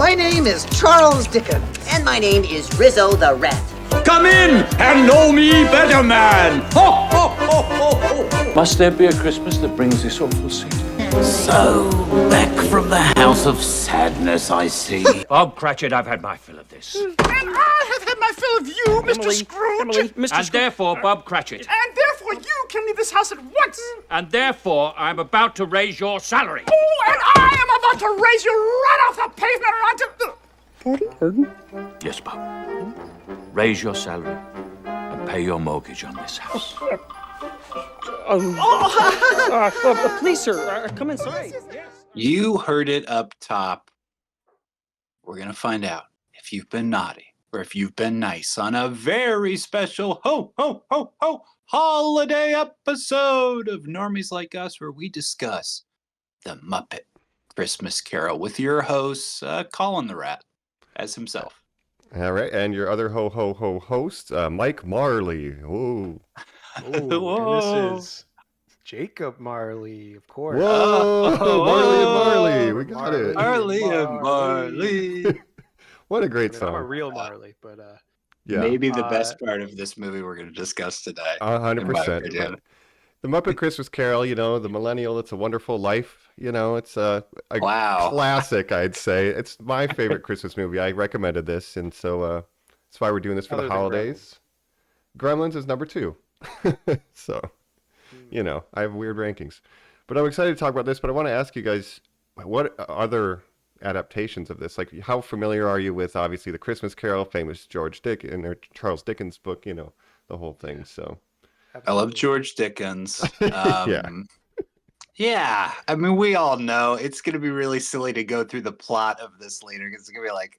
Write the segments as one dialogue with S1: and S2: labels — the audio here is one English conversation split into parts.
S1: My name is Charles Dickens.
S2: And my name is Rizzo the Rat.
S3: Come in and know me better, man. Ho, ho, ho, ho, ho.
S4: Must there be a Christmas that brings this awful scene?
S5: So, back from the house of sadness, I see.
S3: Bob Cratchit, I've had my fill of this.
S6: And I have had my fill of you, Mr. Scrooge.
S3: And therefore, Bob Cratchit.
S6: And therefore, you can leave this house at once.
S3: And therefore, I'm about to raise your salary.
S6: Oh, and I am about to raise you right off the pavement onto...
S4: Yes, Bob. Raise your salary and pay your mortgage on this house.
S7: Please, sir, come inside.
S8: You heard it up top. We're going to find out if you've been naughty or if you've been nice on a very special ho, ho, ho, ho holiday episode of Normies Like Us, where we discuss the Muppet Christmas Carol with your host, Colin the Rat, as himself.
S9: All right, and your other ho host, Mike Marley. Whoa.
S10: And this is Jacob Marley, of course.
S9: Whoa, Marley and Marley. We got it.
S8: Marley and Marley.
S9: What a great song.
S10: I'm a real Marley, but
S9: yeah.
S8: Maybe the best part of this movie we're going to discuss today.
S9: 100%. The Muppet Christmas Carol, the millennial, It's a Wonderful Life. It's a classic, I'd say. It's my favorite Christmas movie. I recommended this, and so that's why we're doing this for the holidays. Gremlins is number 2. So, I have weird rankings. But I'm excited to talk about this, but I want to ask you guys, what other adaptations of this? Like, how familiar are you with, obviously, the Christmas Carol, famous Charles Dickens book, the whole thing, so...
S8: I love George Dickens.
S9: Yeah.
S8: I mean, we all know it's going to be really silly to go through the plot of this later because it's going to be like,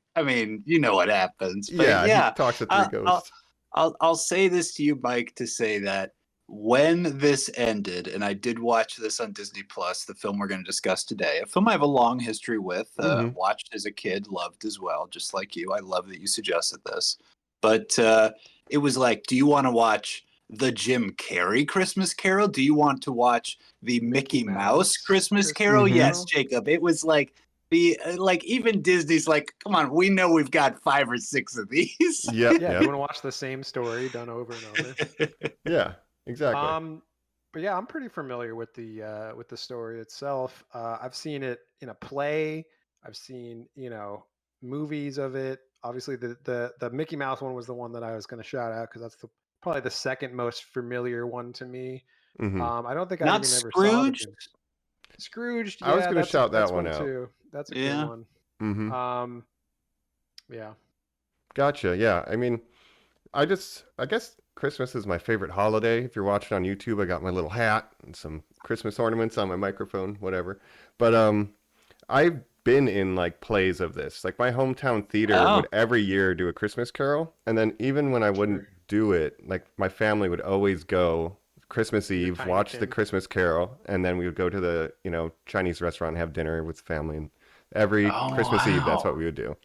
S8: you know what happens. But
S9: he talks to 3 ghosts.
S8: I'll say this to you, Mike, to say that when this ended, and I did watch this on Disney Plus, the film we're going to discuss today, a film I have a long history with, watched as a kid, loved as well, just like you. I love that you suggested this. But it was like, do you want to watch the Jim Carrey Christmas Carol? Do you want to watch the Mickey Mouse Christmas Carol? Mm-hmm. Yes, Jacob. It was like even Disney's like, come on, we know we've got 5 or 6 of these.
S10: Yeah. You want to watch the same story done over and over.
S9: Yeah, exactly.
S10: But yeah, I'm pretty familiar with the story itself. I've seen it in a play. I've seen movies of it. Obviously, the Mickey Mouse one was the one that I was going to shout out because that's probably the second most familiar one to me. Mm-hmm. I don't think I even ever saw it. Scrooged. Yeah,
S9: I was going to shout that one out
S10: too. That's a good one.
S9: Mm-hmm.
S10: Yeah.
S9: Gotcha. Yeah. I mean, I guess Christmas is my favorite holiday. If you're watching on YouTube, I got my little hat and some Christmas ornaments on my microphone, whatever. But I've been in plays of this. Like my hometown theater would every year do a Christmas Carol, and then even when I wouldn't do it, my family would always go Christmas Eve, watch the Christmas Carol, and then we would go to the Chinese restaurant and have dinner with family. And every Christmas Eve, that's what we would do.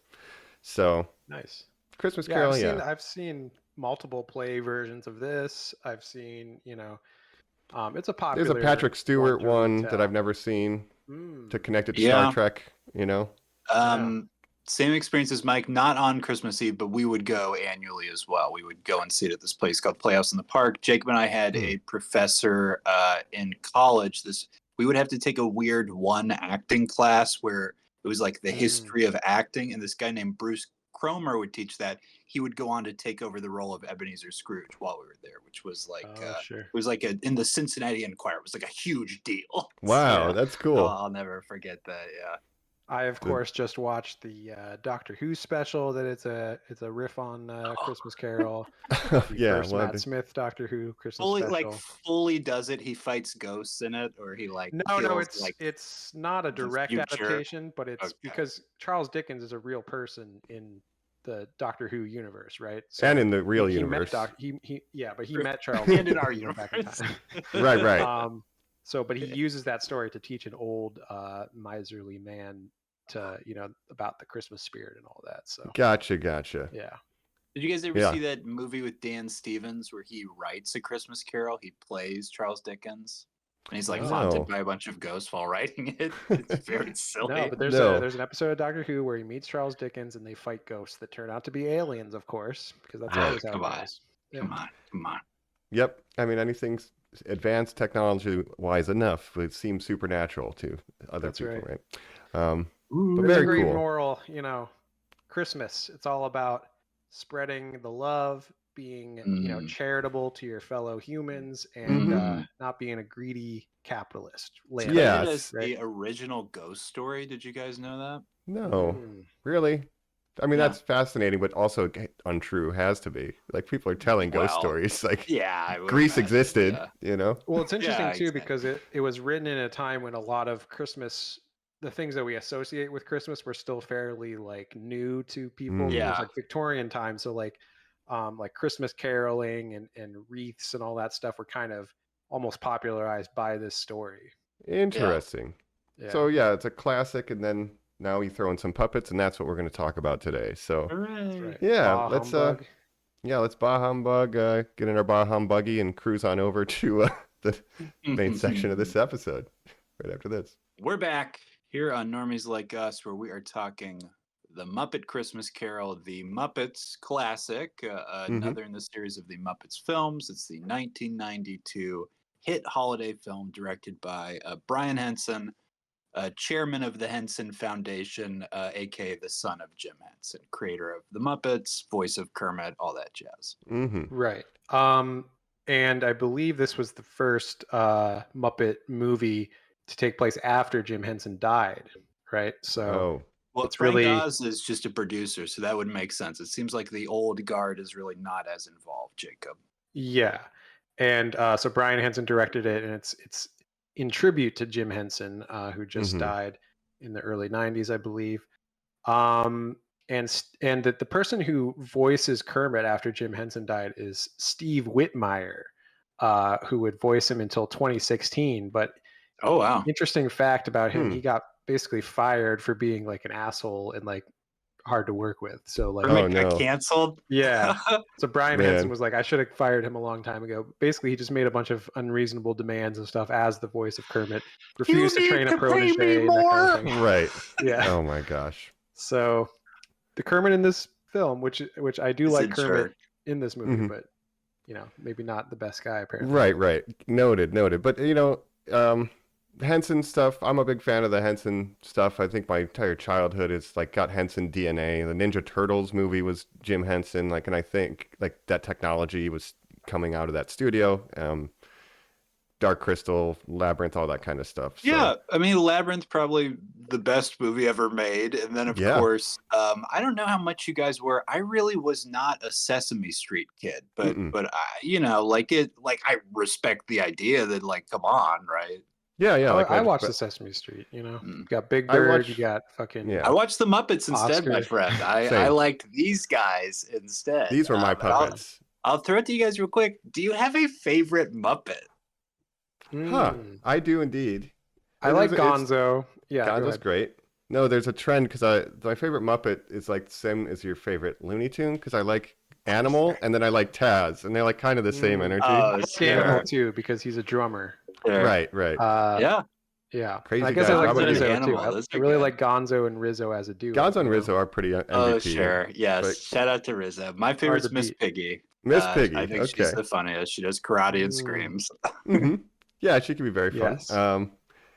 S9: So
S10: nice.
S9: Christmas Carol.
S10: I've seen multiple play versions of this. I've seen it's a popular.
S9: There's a Patrick Stewart one that I've never seen to connect it to Star Trek.
S8: Same experience as Mike, not on Christmas Eve, but we would go annually as well. We would go and see it at this place called Playhouse in the Park. Jacob and I had a professor in college. We would have to take a weird one acting class where it was like the history of acting, and this guy named Bruce Cromer would teach that. He would go on to take over the role of Ebenezer Scrooge while we were there, which was like it was like in the Cincinnati Enquirer. It was like a huge deal.
S9: Wow, that's cool.
S8: I'll never forget that. Yeah.
S10: I of course just watched the Doctor Who special that it's a riff on Christmas Carol. First Matt Smith Doctor Who Christmas special.
S8: Fully does it. He fights ghosts in it, or he
S10: No, it's not a direct adaptation, but it's because Charles Dickens is a real person in the Doctor Who universe, right?
S9: So and in the real universe.
S10: But he met Charles
S8: and in our universe.
S9: Right.
S10: But he uses that story to teach an old miserly man to about the Christmas spirit and all that. So
S9: gotcha.
S10: Yeah.
S8: Did you guys ever see that movie with Dan Stevens where he writes A Christmas Carol? He plays Charles Dickens. And he's like
S9: No.
S8: haunted by a bunch of ghosts while writing it. It's very silly.
S10: No, but there's an episode of Doctor Who where he meets Charles Dickens and they fight ghosts that turn out to be aliens, of course, because that's always how
S8: Come
S10: it
S8: on.
S10: goes.
S8: Come on.
S9: Yep. I mean, anything's advanced technology-wise enough would seem supernatural to other
S10: That's
S9: people,
S10: right.
S9: But
S10: There's a
S9: very
S10: great
S9: cool.
S10: moral, Christmas. It's all about spreading the love, being charitable to your fellow humans, and not being a greedy capitalist.
S8: It's credited as the original ghost story. Did you guys know that?
S9: No, really? I mean, that's fascinating, but also untrue. Has to be. Like, people are telling ghost stories. Like, Greece existed.
S10: Well, it's interesting too because it was written in a time when a lot of Christmas, the things that we associate with Christmas, were still fairly like new to people. It was like Victorian times, so like Christmas caroling and wreaths and all that stuff were kind of almost popularized by this story.
S9: Interesting. So yeah, it's a classic, and then now we throw in some puppets, and that's what we're going to talk about today. So let's let's bah humbug, get in our bah humbuggy and cruise on over to the main section of this episode right after this.
S8: We're back here on Normies Like Us, where we are talking the Muppet Christmas Carol, the Muppets classic, another in the series of the Muppets films. It's the 1992 hit holiday film directed by Brian Henson, chairman of the Henson Foundation, aka the son of Jim Henson, creator of the Muppets, voice of Kermit, all that jazz.
S10: Right. And I believe this was the first Muppet movie to take place after Jim Henson died, right? So
S8: well, Frank Oz is just a producer, so that would make sense. It seems like the old guard is really not as involved, Jacob.
S10: Yeah. And so Brian Henson directed it, and it's in tribute to Jim Henson, who just died in the early 90s, I believe. And that the person who voices Kermit after Jim Henson died is Steve Whitmire, who would voice him until 2016. But interesting fact about him, he got basically fired for being like an asshole and like hard to work with. So like
S8: got canceled.
S10: Yeah. So Brian Henson was like, I should have fired him a long time ago. Basically, he just made a bunch of unreasonable demands and stuff as the voice of Kermit. Refused to train a protege and that kind of thing.
S9: Right.
S10: Yeah.
S9: Oh my gosh.
S10: So the Kermit in this film, which I do like Kermit in this movie, but maybe not the best guy apparently.
S9: Right. Noted. But Henson stuff, I'm a big fan of the Henson stuff. I think my entire childhood is like got Henson DNA. The Ninja Turtles movie was Jim Henson, and I think like that technology was coming out of that studio. Dark Crystal, Labyrinth, all that kind of stuff. So.
S8: Yeah, I mean, Labyrinth probably the best movie ever made, and then of course, I don't know how much you guys were. I really was not a Sesame Street kid, but I respect the idea that come on, right?
S9: Yeah.
S10: I watched the Sesame Street. You got Big Bird, you got fucking.
S8: Yeah. I watched the Muppets instead, my friend. I liked these guys instead.
S9: These were my puppets.
S8: I'll throw it to you guys real quick. Do you have a favorite Muppet?
S9: I do indeed.
S10: I like Gonzo. Yeah,
S9: Gonzo's great. No, there's a trend because my favorite Muppet is like the same as your favorite Looney Tune because I like Animal and then I like Taz and they're like kind of the same energy.
S10: I like Animal too because he's a drummer.
S9: Right.
S10: Yeah.
S9: Crazy
S10: I guess
S9: guy.
S10: I like
S8: Robert
S10: Rizzo
S8: Animal.
S10: too. I really like Gonzo and Rizzo as a duo.
S9: Gonzo and Rizzo are pretty MVP.
S8: Oh, sure. Yes.
S9: But...
S8: Shout out to Rizzo. My favorite's Miss Piggy.
S9: Miss Piggy.
S8: I think she's the funniest. She does karate and screams.
S9: Yeah, she can be very fun. Yes.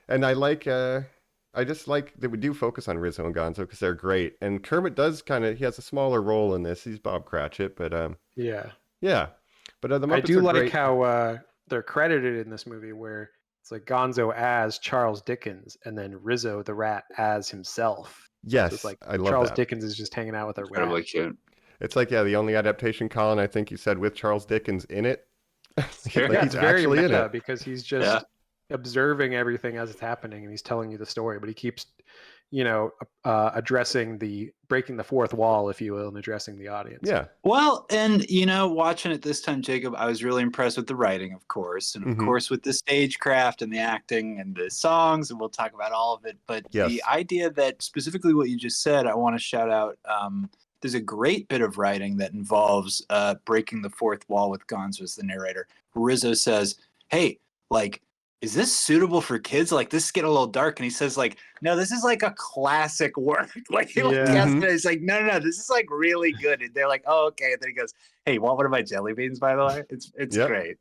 S9: And I just like that we do focus on Rizzo and Gonzo because they're great. And Kermit does he has a smaller role in this. He's Bob Cratchit, but yeah. But the Muppets
S10: I do like
S9: great.
S10: how they're credited in this movie where it's like Gonzo as Charles Dickens and then Rizzo the Rat as himself.
S9: Yes,
S10: so it's like
S9: I love
S10: Charles
S9: that.
S10: Dickens is just hanging out with a rat.
S8: Incredibly cute.
S9: It's like the only adaptation, Colin, I think you said with Charles Dickens in it.
S10: He's very meta because he's just observing everything as it's happening and he's telling you the story, but he keeps addressing breaking the fourth wall, if you will, and addressing the audience.
S9: Yeah.
S8: Well, and watching it this time, Jacob, I was really impressed with the writing, of course, and of course with the stagecraft and the acting and the songs, and we'll talk about all of it. But the idea that specifically what you just said, I want to shout out. There's a great bit of writing that involves breaking the fourth wall with Gonzo as the narrator. Rizzo says, "Hey, is this suitable for kids? Like, this is getting a little dark. And he says, like, no, this is like a classic work. Like, he's like, no, this is like really good. And they're like, oh, okay. And then he goes, hey, you want one of my jelly beans, by the way? It's great.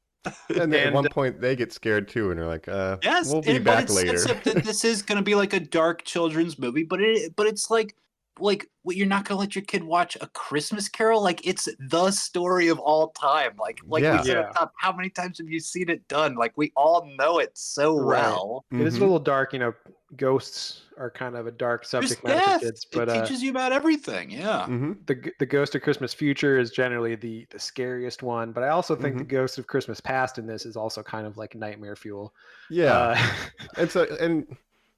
S9: And then at one point they get scared too, and they're like,
S8: yes,
S9: we'll be back later.
S8: That this is going to be like a dark children's movie, but it's like you're not going to let your kid watch A Christmas Carol? Like, it's the story of all time. Like we said at the top, how many times have you seen it done? Like, we all know it so well.
S10: It is a little dark, you know. Ghosts are kind of a dark subject matter for kids, but
S8: it teaches you about everything. Yeah.
S10: The Ghost of Christmas Future is generally the scariest one, but I also think the Ghost of Christmas Past in this is also kind of like nightmare fuel.
S9: Yeah.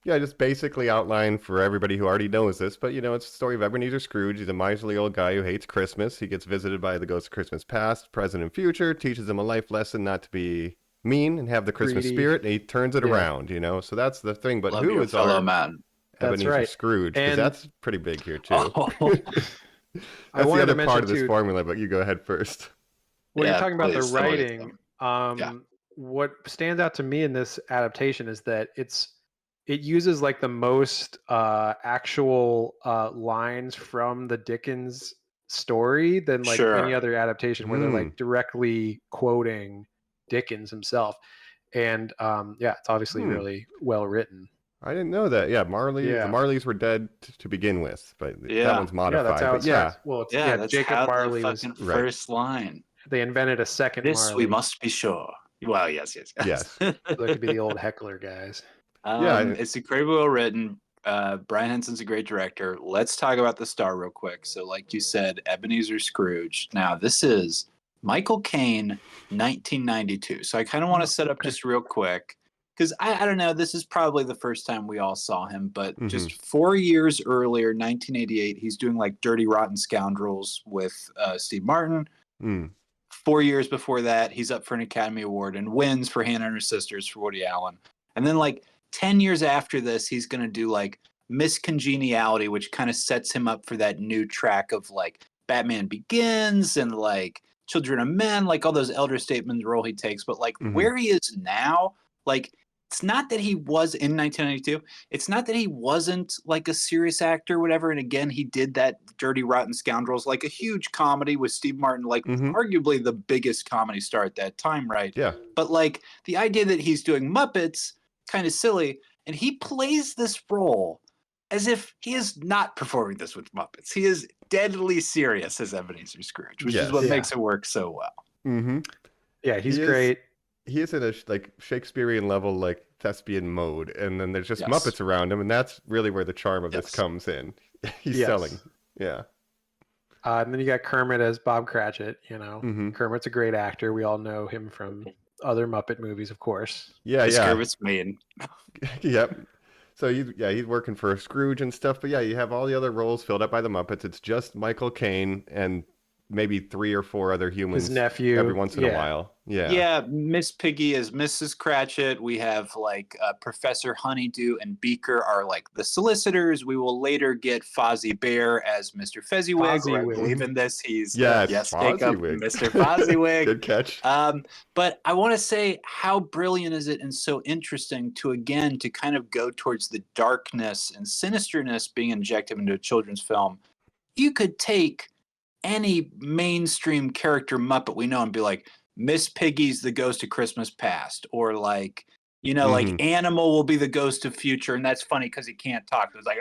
S9: Just basically outline for everybody who already knows this, but you know, it's the story of Ebenezer Scrooge. He's a miserly old guy who hates Christmas. He gets visited by the Ghost of Christmas Past, present, and future, teaches him a life lesson not to be mean and have the Christmas spirit, and he turns it around, you know. So that's the thing. But who is our man? Ebenezer Scrooge, because that's pretty big here too. That's the other part of this formula, but you go ahead first.
S10: When you're talking about the writing, what stands out to me in this adaptation is that it uses like the most actual lines from the Dickens story than like any other adaptation where they're like directly quoting Dickens himself. And it's obviously really well written.
S9: I didn't know that. Yeah, the Marleys were dead to begin with, but that one's modified.
S10: That's how it starts. Well,
S8: that's
S10: Jacob Marley was
S8: first line.
S10: They invented a second
S8: This
S10: Marley.
S8: We must be sure. Well, yes.
S10: So it could be the old heckler guys.
S8: It's incredibly well written. Brian Henson's a great director. Let's talk about the star real quick. So, like you said, Ebenezer Scrooge. Now, this is Michael Caine, 1992. So I kind of want to set up just real quick, because I don't know, this is probably the first time we all saw him, but just 4 years earlier, 1988, he's doing like Dirty Rotten Scoundrels with Steve Martin. 4 years before that, he's up for an Academy Award and wins for Hannah and Her Sisters for Woody Allen. And then like 10 years after this, he's going to do like Miss Congeniality, which kind of sets him up for that new track of like Batman Begins and like Children of Men, like all those elder statesman role he takes. But like where he is now, like, it's not that he was in 1992. It's not that he wasn't like a serious actor or whatever. And again, he did that Dirty Rotten Scoundrels, like a huge comedy with Steve Martin, like arguably the biggest comedy star at that time, right?
S9: Yeah.
S8: But like the idea that he's doing Muppets, kind of silly. And he plays this role as if he is not performing this with Muppets. He is deadly serious as Ebenezer Scrooge, which is what makes it work so well.
S10: Yeah, he's great.
S9: He is in a like Shakespearean level, like thespian mode, and then there's just Muppets around him, and that's really where the charm of this comes in. He's selling,
S10: and then you got Kermit as Bob Cratchit. You know, Kermit's a great actor. We all know him from other Muppet movies, of course.
S8: Kermit's mean.
S9: Yep. So he's working for Scrooge and stuff, but you have all the other roles filled up by the Muppets. It's just Michael Caine and maybe 3 or 4 other humans.
S10: His nephew.
S9: Every once in a while.
S8: Yeah, Miss Piggy is Mrs. Cratchit. We have like Professor Honeydew and Beaker are like the solicitors. We will later get Fozzie Bear as Mr. Fezziwig. I believe in this. He's Jacob, Mr. Fozziewig.
S9: Good catch.
S8: But I want to say, how brilliant is it and so interesting to kind of go towards the darkness and sinisterness being injected into a children's film. You could take any mainstream character Muppet we know and be like, Miss Piggy's the Ghost of Christmas Past, or like, you know, like Animal will be the Ghost of Future, and that's funny because he can't talk. It's like,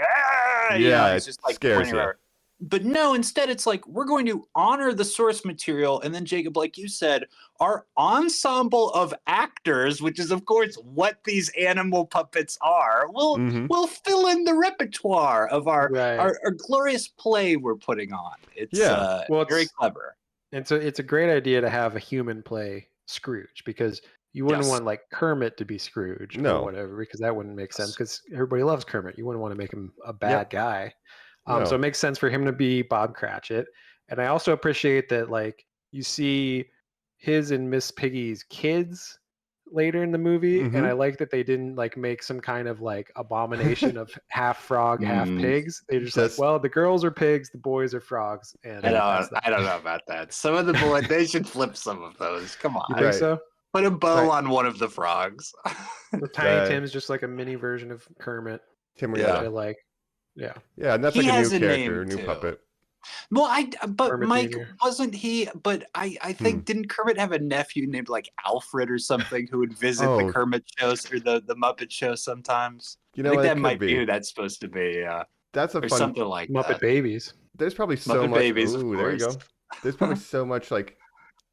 S8: it's just like
S9: scares you.
S8: But no, instead it's like, we're going to honor the source material, and then Jacob, like you said, our ensemble of actors, which is of course what these animal puppets are, will fill in the repertoire of our glorious play we're putting on. It's very clever.
S10: It's a great idea to have a human play Scrooge, because you wouldn't want like Kermit to be Scrooge or whatever, because that wouldn't make sense, because everybody loves Kermit. You wouldn't want to make him a bad guy. So it makes sense for him to be Bob Cratchit. And I also appreciate that, like, you see his and Miss Piggy's kids later in the movie, and I like that they didn't like make some kind of like abomination of half frog, half pigs. They just like, well, the girls are pigs, the boys are frogs. And
S8: I don't know about that. Some of the boys, they should flip some of those. Come on.
S10: You think so?
S8: Put a bow
S10: Right.
S8: on one of the frogs.
S10: The Tiny Tim's just like a mini version of Kermit.
S9: Tim
S10: Which I
S9: Riata.
S10: like. Yeah.
S9: Yeah, and that's
S8: He
S9: like a
S8: has
S9: new
S8: a
S9: character,
S8: name,
S9: new
S8: too.
S9: puppet.
S8: Well, but
S10: Kermit
S8: Mike,
S10: Jr.
S8: wasn't he? But I think didn't Kermit have a nephew named like Alfred or something who would visit the
S9: Oh.
S8: Kermit shows or the Muppet show sometimes?
S9: You
S8: I
S9: know
S8: think
S9: what?
S8: that
S9: It could
S8: might be
S9: be.
S8: who that's supposed to be. Yeah,
S9: That's a
S8: or
S9: fun.
S8: something like
S10: Muppet
S8: that.
S10: Babies.
S9: There's probably so
S8: Muppet
S9: much.
S8: Babies, of
S9: Ooh, there you go.
S8: course.
S9: There's probably so much like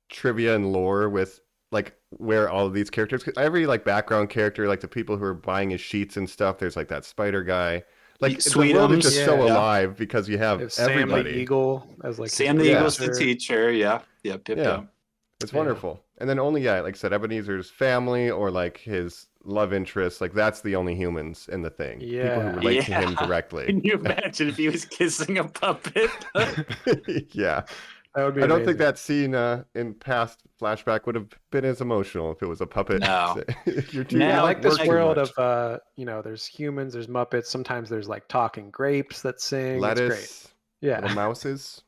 S9: trivia and lore with like where all of these characters. 'Cause every like background character, like the people who are buying his sheets and stuff. There's like that spider guy. Like the world is
S8: Sweetums.
S9: just so
S10: Yeah.
S9: alive because you have
S10: If Sam the
S9: everybody.
S10: Eagle as like
S8: Sam the
S10: his
S8: Eagle's the
S10: producer.
S8: teacher. Yeah. Yep.
S9: Yeah. It's
S10: Yeah.
S9: wonderful. And then only, like I said, Ebenezer's family or like his love interest, like that's the only humans in the thing. People
S10: Yeah.
S9: who relate to him
S8: Yeah.
S9: directly.
S8: Can you imagine if he was kissing a puppet?
S9: Yeah.
S10: That would be
S9: I don't think
S10: amazing.
S9: that scene in past flashback would have been as emotional if it was a puppet.
S8: No.
S9: You're too
S8: No,
S10: I like this
S9: work too
S10: world
S9: much.
S10: of there's humans, there's Muppets, sometimes there's like talking grapes that sing. It's great.
S9: Lettuce,
S10: Yeah.
S9: little mouses.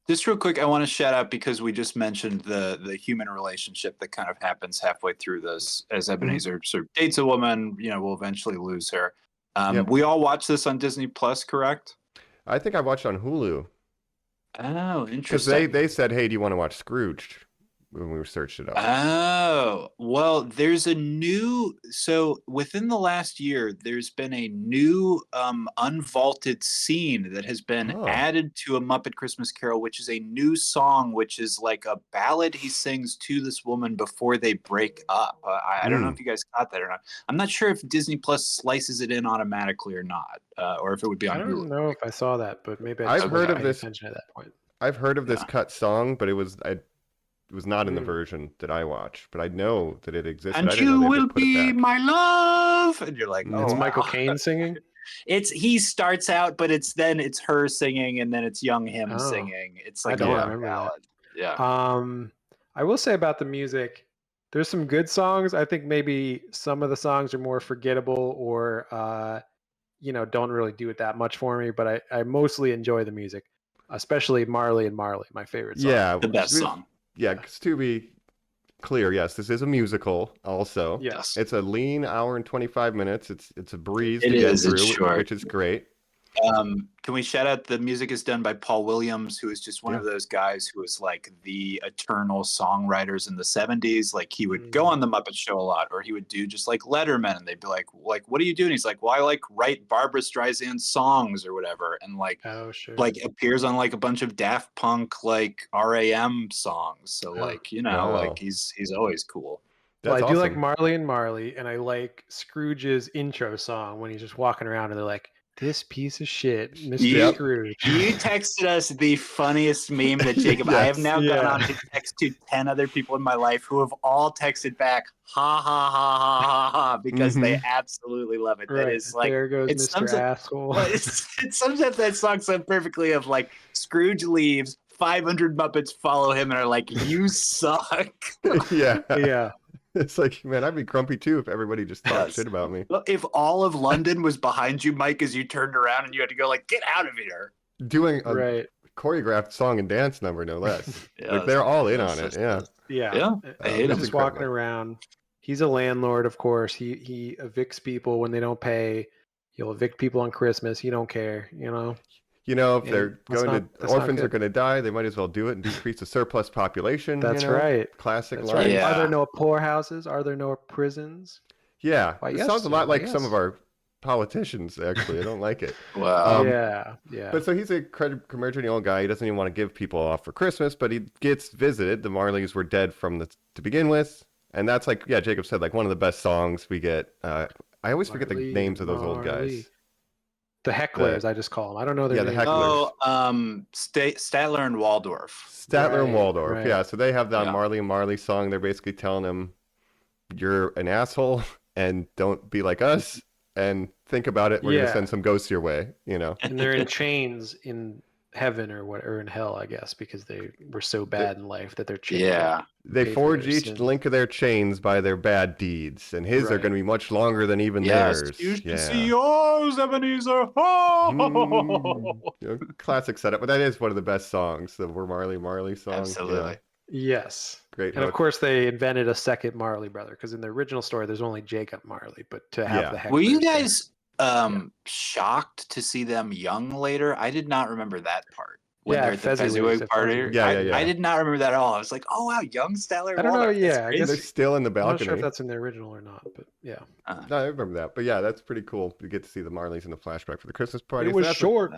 S8: Just real quick, I want to shout out because we just mentioned the human relationship that kind of happens halfway through this as Ebenezer sort of dates a woman, will eventually lose her.
S9: Yep.
S8: We all watch this on Disney Plus, correct?
S9: I think I watched on Hulu
S8: Oh,
S9: because
S8: interesting.
S9: they said, "Hey, do you want to watch Scrooge?" When we searched it up.
S8: Oh, well, there's a new, so within the last year, there's been a new unvaulted scene that has been
S9: Oh.
S8: added to A Muppet Christmas Carol, which is a new song, which is like a ballad he sings to this woman before they break up. I don't know if you guys caught that or not. I'm not sure if Disney Plus slices it in automatically or not, or if it would be on
S10: I don't
S8: Hulu.
S10: know if I saw that, but maybe
S9: I've
S10: just
S9: heard
S10: wasn't
S9: of
S10: paying
S9: this-
S10: attention at that point.
S9: I've heard of this
S8: Yeah.
S9: cut song, but it was not in the
S10: Mm.
S9: version that I watched. But I know that it existed.
S8: And
S9: I didn't know
S8: you
S9: they had
S8: will
S9: put it
S8: be
S9: back.
S8: my love, and you're like,
S9: Mm.
S8: oh,
S10: It's
S8: wow.
S10: Michael Caine singing.
S8: He starts out, but it's her singing, and then it's young him
S10: Oh.
S8: singing. It's
S10: I
S8: like
S10: don't
S8: a
S10: remember that.
S8: ballad. Yeah.
S10: I will say about the music, there's some good songs. I think maybe some of the songs are more forgettable or don't really do it that much for me, but I mostly enjoy the music, especially Marley and Marley, my favorite song.
S9: Yeah,
S8: The best song.
S9: Yeah, 'cause to be clear, yes, this is a musical. Also,
S10: Yes.
S9: it's a lean hour and 25 minutes. It's a breeze
S8: It
S9: to get
S8: is, it's
S9: through,
S8: short.
S9: which is great.
S8: Can we shout out the music is done by Paul Williams, who is just one of those guys who was like the eternal songwriters in the 70s. Like he would go on the Muppet Show a lot, or he would do just like Letterman, and they'd be like, what do you do? And he's like, well, I like write Barbra Streisand songs or whatever, and like
S10: Oh, sure.
S8: like appears on like a bunch of Daft Punk like RAM songs. So
S10: Oh.
S8: like
S9: Wow.
S8: like he's always cool.
S10: Well,
S9: That's
S10: I do like
S9: awesome.
S10: Marley and Marley, and I like Scrooge's intro song when he's just walking around and they're like, "This piece of shit, Mr.
S8: Yep.
S10: Scrooge."
S8: You texted us the funniest meme that Jacob. I have
S9: Yes.
S8: now
S10: Yeah.
S8: gone on to text to 10 other people in my life who have all texted back, ha ha ha ha ha ha, because they absolutely love it. That
S10: Right.
S8: is like
S10: There goes
S8: it sums
S10: Mr.
S8: up-
S10: Asshole.
S8: well, it sums up that song so perfectly of like Scrooge leaves, 500 Muppets follow him and are like, you suck.
S9: Yeah.
S10: Yeah.
S9: It's like, man, I'd be grumpy too if everybody just talked
S8: Yes.
S9: shit about me.
S8: Well, if all of London was behind you, Mike, as you turned around and you had to go like, get out of here.
S9: Doing a
S10: Right.
S9: choreographed song and dance number, no less.
S8: Yes.
S9: Like they're all in on
S8: Yes,
S9: it.
S8: yes,
S9: Yeah.
S8: yes.
S10: Yeah.
S8: Yeah, I hate
S10: He's
S8: him.
S10: just walking
S9: incredible.
S10: around. He's a landlord, of course. He evicts people when they don't pay. He'll evict people on Christmas. He don't care,
S9: You know, if
S10: Yeah,
S9: they're
S10: that's
S9: going
S10: not-
S9: to
S10: that's not
S9: orphans are
S10: good.
S9: going to die, they might as well do it and decrease the surplus population.
S10: That's
S9: you know?
S10: right.
S9: Classic
S10: That's
S9: line.
S10: right.
S8: Yeah.
S10: Are there no poorhouses? Are there no prisons?
S9: Yeah,
S10: Why,
S9: it
S10: yes,
S9: sounds a lot
S10: sir,
S9: like
S10: yes.
S9: some of our politicians. Actually, I don't like it.
S8: Wow.
S10: Yeah.
S9: But so he's a curmudgeon old guy. He doesn't even want to give people off for Christmas, but he gets visited. The Marleys were dead to begin with, and that's like, yeah, Jacob said, like one of the best songs we get. I always forget the
S10: Marley,
S9: names of those old
S10: Marley.
S9: guys.
S10: The hecklers, I just call them. I don't know their
S9: Yeah, the
S10: names.
S9: hecklers.
S8: Statler and Waldorf.
S9: Statler and
S10: Right,
S9: Waldorf.
S10: right.
S9: Yeah, so they have that
S8: Yeah.
S9: Marley and Marley song. They're basically telling him, "You're an asshole, and don't be like us, and think about it. We're
S10: Yeah.
S9: gonna send some ghosts your way." You know.
S10: And they're in chains in heaven or in hell, I guess, because they were so bad in life that they're chained.
S8: Yeah.
S9: They
S10: pay for
S9: forge
S10: their
S9: each
S10: sins.
S9: link of their chains by their bad deeds, and his are
S10: Right.
S9: going to be much longer than even
S8: Yes.
S9: theirs.
S8: You should
S9: Yeah.
S8: see yours, Ebenezer. Oh!
S9: You know, classic setup, but that is one of the best songs, the We're Marley Marley song.
S8: Absolutely.
S9: Yeah.
S10: Yes.
S9: Great
S10: And of
S9: hook.
S10: course, they invented a second Marley brother because in the original story, there's only Jacob Marley, but to have
S9: Yeah.
S10: the
S8: Were you
S10: Hectors there-
S8: guys shocked to see them young later? I did not remember that part. When
S10: Yeah,
S8: they're at the
S10: Fezziwigs
S8: Fezziwig
S10: at
S8: party.
S10: Fezziwigs.
S9: Yeah.
S8: I did not remember that at all. I was like, oh wow, young Stellar.
S10: I don't know.
S8: Waldorf. That's
S10: Yeah, I
S8: crazy.
S10: guess
S9: They're still in the
S10: I'm
S9: balcony.
S10: not sure if that's in the original or not, but yeah.
S9: No, I remember that. But yeah, that's pretty cool. You get to see the Marleys in the flashback for the Christmas party.
S10: It
S9: So
S10: was
S9: that's
S10: short.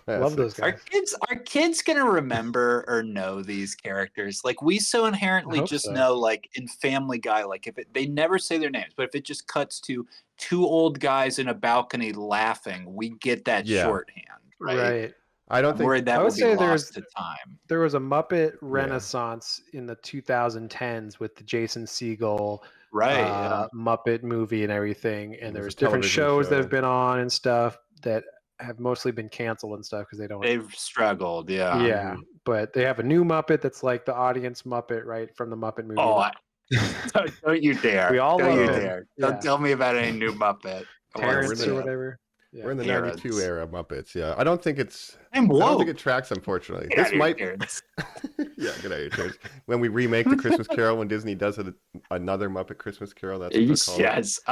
S10: Love those
S8: Are
S10: guys.
S8: kids gonna remember or know these characters? Like we so inherently
S10: hope
S8: just
S10: so.
S8: know, like in Family Guy, like if they never say their names, but if it just cuts to two old guys in a balcony laughing, we get that
S9: Yeah.
S8: shorthand, right?
S10: Right.
S9: I don't
S8: I'm
S9: think
S8: worried that
S10: I
S8: will
S10: would
S8: be
S10: say
S8: lost to time.
S10: there was a Muppet Renaissance in the 2010s with the Jason Segel
S8: Right.
S10: Muppet movie and everything, and
S9: There's
S10: there's
S9: a
S10: different
S9: television
S10: shows that
S9: show.
S10: have been on and stuff that have mostly been canceled and stuff because they don't.
S8: They've struggled, yeah.
S10: Yeah, but they have a new Muppet that's like the audience Muppet, right, from the Muppet movie.
S8: Oh, don't you dare.
S10: We all
S8: don't
S10: love
S8: you
S10: him.
S8: dare.
S10: Yeah.
S8: Don't tell me about any new Muppet. I wanna
S10: Parents
S8: see
S10: or
S8: it.
S10: whatever. Yeah.
S9: we're in the
S8: Parents.
S9: 92 era Muppets. Yeah, I don't think it's.
S8: I'm
S9: I don't
S8: woke.
S9: think it tracks, unfortunately.
S8: Get out
S9: This
S8: of here,
S9: might.
S8: parents.
S9: Yeah, get out of your chairs. When we remake the Christmas Carol, when Disney does another Muppet Christmas Carol, that's what they'll call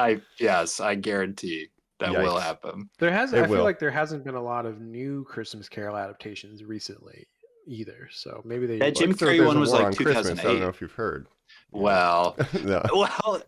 S9: it.
S8: Yes, I guarantee that will
S9: Yikes.
S8: happen.
S10: There has.
S9: It
S10: I feel
S9: will.
S10: like there hasn't been a lot of new Christmas Carol adaptations recently either. So maybe they.
S8: That Jim
S9: So
S8: Carrey
S9: there's
S8: one
S9: a
S8: was
S9: war
S8: like
S9: on Christmas. I don't
S8: 2008.
S9: know if you've heard.
S8: Well,
S9: No.
S8: well.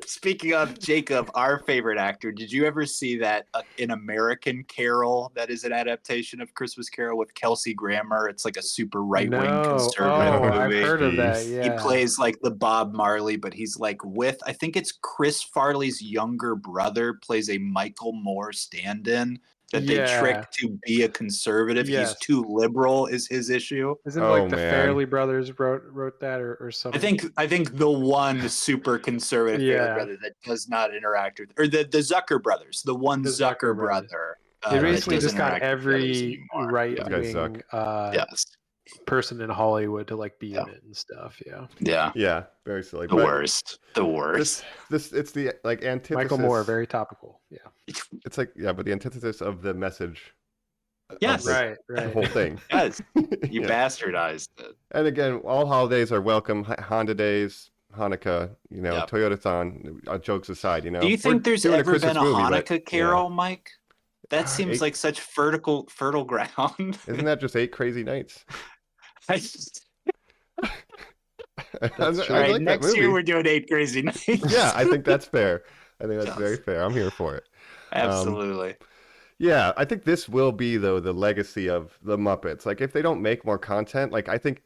S8: Speaking of Jacob, our favorite actor, did you ever see that in American Carol? That is an adaptation of Christmas Carol with Kelsey Grammer. It's like a super right-wing
S10: No.
S8: conservative
S10: Oh,
S8: movie.
S10: I've heard of that.
S9: Jeez.
S10: Yeah.
S8: He plays like the Bob Marley, but he's like with, I think it's Chris Farley's younger brother plays a Michael Moore stand-in that they
S10: Yeah.
S8: trick to be a conservative.
S10: Yes.
S8: He's too liberal is his issue.
S10: Isn't
S9: Oh,
S10: like the
S9: man.
S10: Farrelly brothers wrote that or something?
S8: I think the one super conservative
S10: Yeah.
S8: Farrelly brother that does not interact with, or the Zucker brothers, the one
S10: The
S8: Zucker
S10: Zucker brothers.
S8: brother.
S10: They
S8: that
S10: basically
S8: doesn't
S10: just got
S8: interact with the others
S10: every
S8: anymore.
S10: right
S9: Those guys suck.
S10: wing
S8: Yes.
S10: person in Hollywood to like be
S8: Yeah.
S10: in it and stuff. Yeah.
S8: Yeah.
S9: Yeah, very silly.
S8: The
S9: But
S8: worst. The worst.
S9: This it's the like antithesis.
S10: Michael Moore, very topical. Yeah.
S9: It's like but the antithesis of the message. of
S8: Yes.
S9: the-
S10: Right.
S9: The whole thing.
S8: Yes. You
S9: Yeah.
S8: bastardized it.
S9: And again, all holidays are welcome. Honda Days, Hanukkah,
S8: Yep.
S9: Toyotathon. Jokes aside,
S8: Do you
S9: we're
S8: think there's
S9: doing
S8: ever
S9: Christmas
S8: been a
S9: movie, but,
S8: Hanukkah Carol, Mike? That seems like such fertile ground.
S9: Isn't that just 8 crazy nights?
S8: I just,
S9: I
S10: true.
S9: like
S8: all right,
S9: that
S8: next
S9: movie.
S8: year we're doing 8 Crazy Nights.
S9: Yeah, I think that's fair. I think that's very fair. I'm here for it.
S8: Absolutely.
S9: Yeah, I think this will be though the legacy of the Muppets. Like if they don't make more content, like I think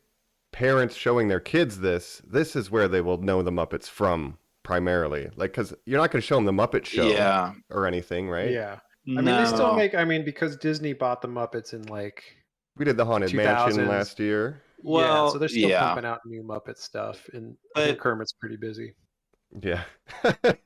S9: parents showing their kids this is where they will know the Muppets from primarily. Like cuz you're not going to show them the Muppet Show
S8: Yeah.
S9: or anything, right?
S10: Yeah. I mean, they still make. I mean, because Disney bought the Muppets in like.
S9: We did the Haunted Mansion
S10: 2000s.
S9: last year.
S8: Well,
S10: yeah, so they're still
S8: yeah.
S10: pumping out new Muppet stuff, and I think
S8: But-
S10: Kermit's pretty busy.
S9: Yeah.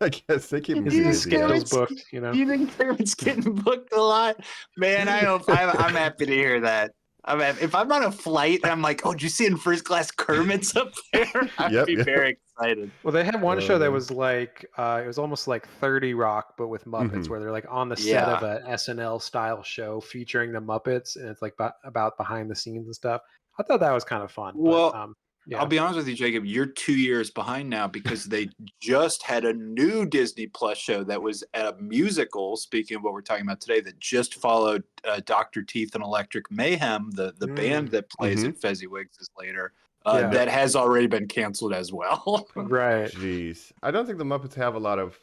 S9: I guess they keep
S8: Do
S9: me
S8: you
S9: busy.
S8: think
S9: guys.
S10: Skittles booked, you know.
S8: Do you think Kermit's getting booked a lot? Man, I hope I'm happy to hear that. If I'm on a flight and I'm like, oh, did you see in first class Kermit's up there? I'd
S9: Yep,
S8: be
S9: yep.
S8: very excited.
S10: Well, they had one show that
S9: Um,
S10: was like it was almost like 30 Rock, but with Muppets,
S9: Mhm.
S10: where they're like on the set
S8: Yeah.
S10: of a SNL style show featuring the Muppets, and it's like about behind the scenes and stuff. I thought that was kind of fun.
S8: Well,
S10: but, yeah.
S8: I'll be honest with you, Jacob. You're 2 years behind now because they just had a new Disney Plus show that was a musical. Speaking of what we're talking about today, that just followed Dr. Teeth and Electric Mayhem, the band that plays at Fezziwigs is later.
S10: Yeah.
S8: That has already been canceled as well.
S10: right.
S9: Jeez. I don't think the Muppets have a lot of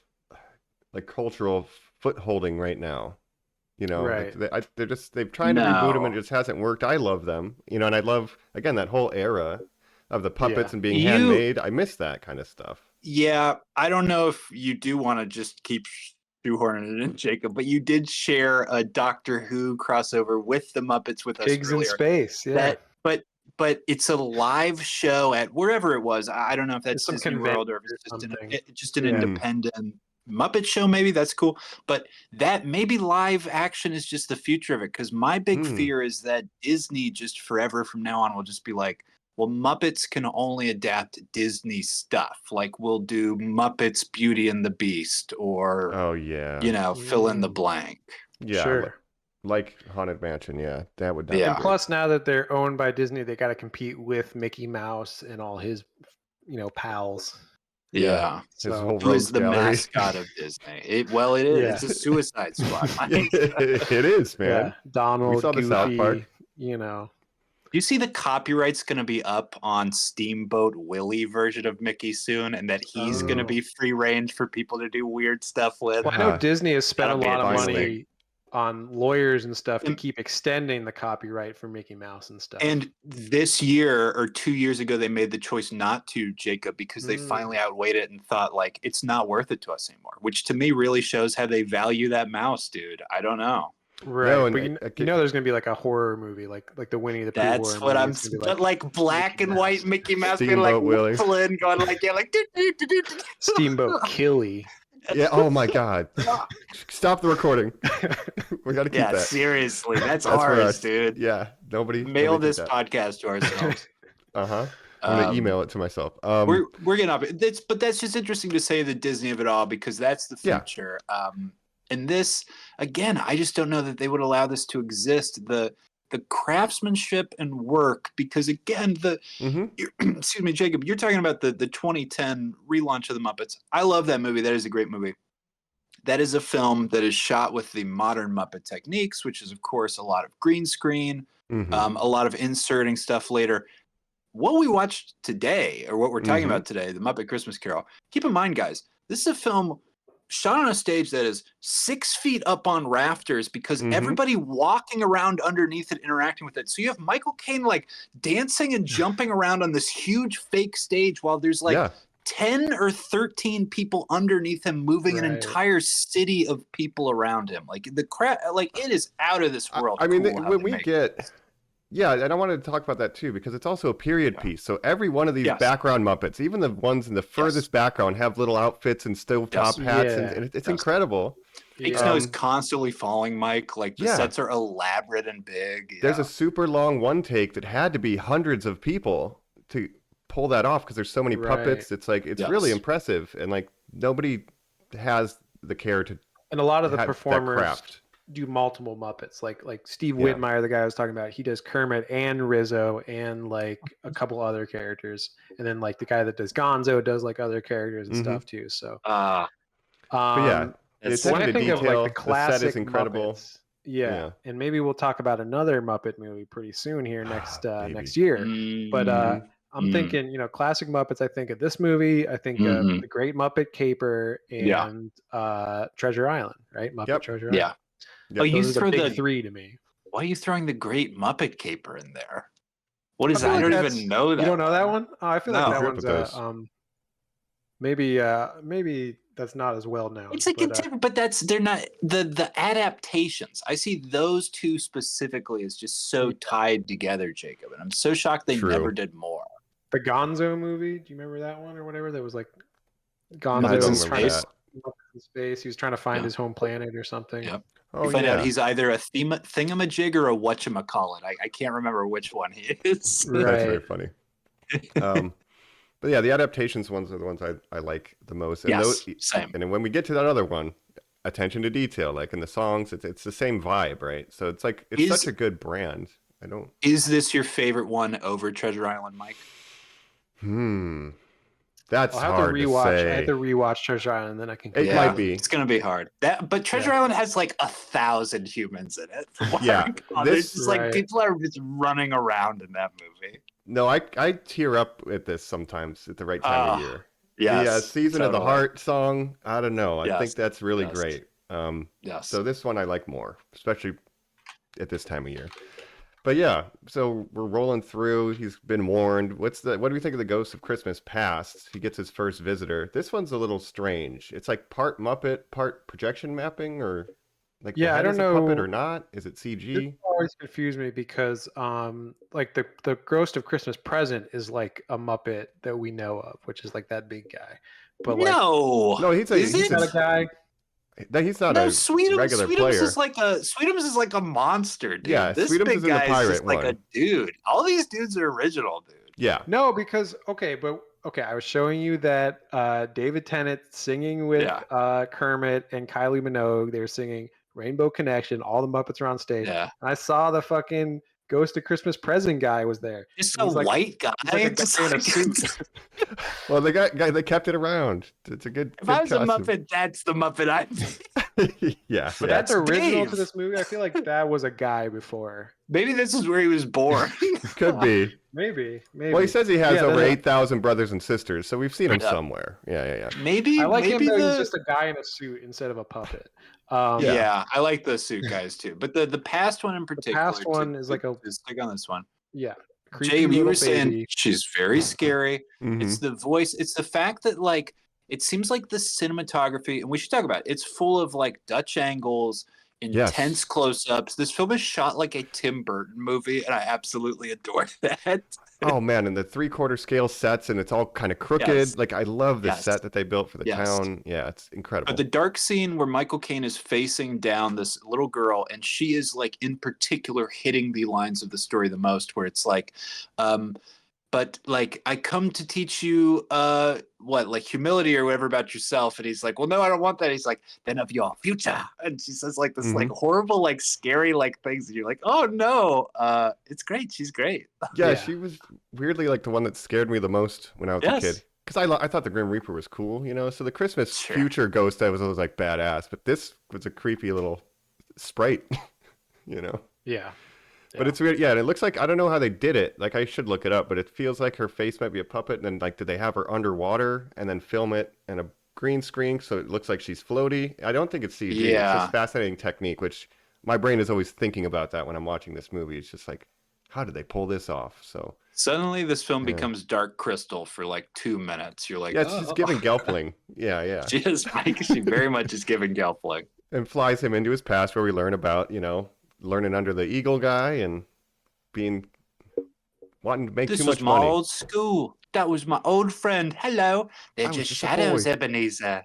S9: like cultural footholding right now. You know,
S10: Right.
S9: they've tried to reboot them and
S8: No.
S9: it just hasn't worked. I love them, and I love again that whole era of the puppets
S10: Yeah.
S9: and being
S8: You-
S9: handmade. I miss that kind of stuff.
S8: Yeah, I don't know if you do want to just keep shoehorning it in, Jacob, but you did share a Doctor Who crossover with the Muppets with us
S10: Pigs in
S8: earlier.
S10: space. Yeah.
S8: But it's a live show at wherever it was. I don't know if that's
S10: Some
S8: Disney World or if
S10: convention
S8: it's
S10: or something.
S8: just an
S10: Yeah.
S8: independent Muppet show. Maybe that's cool, but that maybe live action is just the future of it. Because my big fear is that Disney just forever from now on will just be like, well, Muppets can only adapt Disney stuff. Like we'll do Muppets Beauty and the Beast or
S9: Oh yeah,
S8: fill in the blank.
S9: yeah.
S10: Sure.
S9: like Haunted Mansion. Yeah, that would not.
S8: Yeah.
S10: And plus, now that they're owned by Disney, they got to compete with Mickey Mouse and all his, pals.
S8: Yeah.
S9: His
S10: So-
S9: whole
S8: Who is
S9: rogues
S8: the
S9: gallery.
S8: mascot of Disney? It is.
S10: Yeah.
S8: It's a Suicide Squad.
S9: It is, man.
S10: Yeah, Donald,
S9: saw the
S10: Goofy,
S9: South Park.
S8: Do you see the copyright's going to be up on Steamboat Willie version of Mickey soon, and that he's going to
S10: Oh.
S8: be free range for people to do weird stuff with?
S10: Well, I know Disney has spent a
S8: That'll be
S10: lot of
S9: amazing.
S10: money on lawyers and stuff to
S8: And-
S10: keep extending the copyright for Mickey Mouse and stuff.
S8: And this year or 2 years ago, they made the choice not to, Jacob, because they finally outweighed it and thought, like, it's not worth it to us anymore, which to me really shows how they value that mouse, dude. I don't know.
S10: right,
S9: No, and
S10: but you know there's gonna be like a horror movie, like the Winnie the Pooh
S8: That's
S10: horror
S8: what
S10: movie.
S8: I'm.
S10: It's gonna be
S8: But like black
S10: Mickey
S8: and
S10: Mouse.
S8: white Mickey Mouse being like
S9: Steamboat Willie.
S8: whistling, going like do.
S10: Steamboat Killy.
S9: Yeah. Oh my God. Stop the recording. We got to keep
S8: Yeah,
S9: that.
S8: seriously, that's
S9: That's for
S8: ours,
S9: us.
S8: dude.
S9: Yeah. Nobody.
S8: Mail
S9: nobody
S8: this
S9: did that.
S8: podcast to ourselves.
S9: I'm gonna email it to myself.
S8: We're getting up. But that's just interesting to say the Disney of it all, because that's the
S9: Yeah.
S8: future. And this again, I just don't know that they would allow this to exist. The craftsmanship and work, because again, excuse me, Jacob, you're talking about the 2010 relaunch of the Muppets. I love that movie. That is a great movie. That is a film that is shot with the modern Muppet techniques, which is of course a lot of green screen, a lot of inserting stuff later. What we watched today, or what we're talking about today, the Muppet Christmas Carol, keep in mind, guys, this is a film shot on a stage that is 6 feet up on rafters, because everybody walking around underneath it, interacting with it. So you have Michael Caine like dancing and jumping around on this huge fake stage while there's like 10 or 13 people underneath him, moving an entire city of people around him. Like the crowd, like it is out of this world.
S9: I mean,
S8: cool how
S9: when
S8: they
S9: we
S8: make
S9: get, yeah, and I wanted to talk about that too, because it's also a period piece. So every one of these background Muppets, even the ones in the furthest background, have little outfits and stovetop hats, and it's incredible.
S8: Fake Snow is constantly falling, Mike. Like the sets are elaborate and big.
S9: There's a super long one take that had to be hundreds of people to pull that off, because there's so many puppets. It's like it's really impressive, and like nobody has the care to.
S10: And a lot of the
S9: have that
S10: performers
S9: craft.
S10: do multiple Muppets. Like Steve Whitmire, the guy I was talking about, he does Kermit and Rizzo and like a couple other characters. And then like the guy that does Gonzo does like other characters and stuff too. So
S9: but yeah,
S10: when I think of like the classic
S9: set is incredible.
S10: Muppets, and maybe we'll talk about another Muppet movie pretty soon here next year. But I'm thinking, classic Muppets. I think of this movie. I think of The Great Muppet Caper and Treasure Island, right? Muppet Treasure Island.
S8: Oh, you
S10: Those are
S8: throw
S10: the big
S8: the
S10: three to me.
S8: Why are you throwing the Great Muppet Caper in there? What is
S10: I
S8: that? I
S10: feel
S8: don't
S10: like
S8: even know that.
S10: You don't know that one? Oh, I feel
S8: No.
S10: like that
S9: Grew up
S10: one's
S9: with
S10: maybe that's not as well known.
S8: It's like but they're not the adaptations. I see those two specifically as just so tied together, Jacob, and I'm so shocked they never did more.
S10: The Gonzo movie. Do you remember that one or whatever? That was like
S9: I
S10: Gonzo
S9: don't
S10: was
S9: remember
S10: trying to
S9: that.
S10: in space. He was trying to find his home planet or something.
S8: Yep.
S9: Oh,
S8: You find
S9: yeah.
S8: out he's either a thingamajig or a whatchamacallit. I can't remember which one he is.
S10: Right.
S9: That's very funny. But yeah, the adaptations ones are the ones I like the most. And
S8: same.
S9: And then when we get to that other one, attention to detail, like in the songs, it's the same vibe, right? So it's like such a good brand.
S8: Is this your favorite one over Treasure Island, Mike?
S9: That's
S10: I'll have
S9: hard
S10: to rewatch.
S9: to say.
S10: I have to rewatch Treasure Island, then I can.
S9: It might be.
S8: It's gonna be hard. But Treasure Island has like 1,000 humans in it.
S9: Yeah,
S8: There's just like people are just running around in that movie.
S9: No, I tear up at this sometimes at the right time of year.
S8: Yes,
S9: the Season of the
S8: totally.
S9: Heart song. I don't know. I
S8: Yes,
S9: think that's really
S8: yes.
S9: great.
S8: Yes.
S9: So this one I like more, especially at this time of year. But yeah, so we're rolling through. He's been warned. What do we think of the Ghost of Christmas Past? He gets his first visitor. This one's a little strange. It's like part Muppet, part projection mapping, or like
S10: Yeah,
S9: the
S10: I
S9: head
S10: don't
S9: is
S10: know.
S9: a puppet or not. Is it CG?
S10: This always confused me because like the Ghost of Christmas Present is like a Muppet that we know of, which is like that big guy. But like,
S9: No, he's
S8: Is it?
S10: not a guy.
S9: He's not
S8: No,
S9: a
S8: Sweetums,
S9: regular
S8: Sweetums
S9: player.
S8: is like a monster, dude.
S9: Yeah,
S8: this
S9: Sweetums
S8: big
S9: is in the
S8: guy is
S9: pirate
S8: just like a
S9: one.
S8: dude. All these dudes are original, dude.
S9: Yeah.
S10: No, because okay, I was showing you that David Tennant singing with Kermit and Kylie Minogue. They were singing Rainbow Connection. All the Muppets are on stage.
S8: Yeah.
S10: And I saw the fucking Ghost of Christmas Present guy was there.
S8: Just
S10: And
S8: a white guy.
S10: He's like a
S8: Just
S10: guy in a
S8: like-
S10: suit.
S9: Well, they kept it around. It's a good.
S8: If I
S9: good
S8: was a
S9: costume.
S8: Muppet, that's the Muppet I.
S9: Yeah,
S10: But
S9: yeah.
S10: that's original
S8: Dave.
S10: to this movie. I feel like that was a guy before.
S8: Maybe this is where he was born.
S9: Could be.
S10: Maybe.
S9: Well, he says he has
S10: Yeah,
S9: over
S10: then-
S9: 8,000 brothers and sisters, so we've seen him
S8: Yeah.
S9: somewhere. Yeah.
S8: Maybe
S10: I like
S8: maybe
S10: him though.
S8: the
S10: He's just a guy in a suit instead of a puppet.
S8: yeah. I like the suit guys too. But the past one in particular.
S10: past one is like a-
S8: to stick on this one.
S10: Yeah.
S8: Jay, you
S10: little
S8: were saying
S10: baby.
S8: she's very scary.
S9: Mhm.
S8: It's the voice. It's the fact that like it seems like the cinematography, and we should talk about it. It's full of like Dutch angles,
S9: Yes.
S8: intense close-ups. This film is shot like a Tim Burton movie, and I absolutely adore that.
S9: Oh man, and the 3/4 scale sets, and it's all kind of crooked.
S8: Yes.
S9: Like I love the
S8: Yes.
S9: set that they built for the
S8: Yes.
S9: town. Yeah, it's incredible.
S8: But the dark scene where Michael Caine is facing down this little girl, and she is like in particular hitting the lines of the story the most, where it's like, but like I come to teach you what, like humility or whatever about yourself, and he's like, well, no, I don't want that. He's like, then of your future, and she says like this like horrible, like scary, like things, and you're like, oh no, it's great, she's great.
S9: yeah, she was weirdly like the one that scared me the most when I was a kid. Because I thought the Grim Reaper was cool, you know. So the Christmas future ghost, I was always like badass, but this was a creepy little sprite, you know.
S10: Yeah.
S9: But it's weird, yeah. And it looks like I don't know how they did it. Like I should look it up, but it feels like her face might be a puppet. And then like, did they have her underwater and then film it in a green screen so it looks like she's floaty? I don't think it's CG.
S8: Yeah.
S9: It's just fascinating technique, which my brain is always thinking about that when I'm watching this movie. It's just like, how did they pull this off? So
S8: Suddenly, this film becomes Dark Crystal for like 2 minutes. You're like,
S9: yeah, it's just giving Gelfling. Yeah.
S8: She is. She very much is giving Gelfling.
S9: And flies him into his past where we learn about, you know, learning under the eagle guy and wanting to make
S8: This
S9: too
S8: was
S9: much
S8: my
S9: money.
S8: old school. That was my old friend. Hello. They're
S9: I was
S8: just
S9: just a
S8: shadows,
S9: boy.
S8: Ebenezer.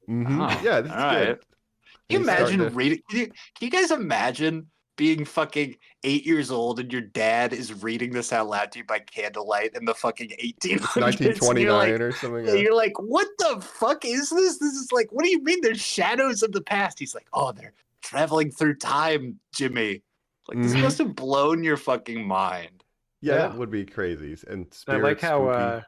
S9: Mm-hmm.
S8: Oh,
S9: Yeah, this is
S8: all right.
S9: good.
S8: Can you
S9: They start
S8: imagine
S9: to-
S8: reading? Can you guys imagine being fucking 8 years old and your dad is reading this out loud to you by candlelight in the fucking 1800s?
S9: 1929 or something.
S8: Yeah, you're like, what the fuck is this? This is like, what do you mean there's shadows of the past? He's like, oh, they're traveling through time, Jimmy. Like, this
S9: Mhm.
S8: must have blown your fucking mind.
S9: Yeah,
S10: Yeah.
S9: that would be crazy. And
S10: I like
S9: spirits,
S10: how,
S9: spooky.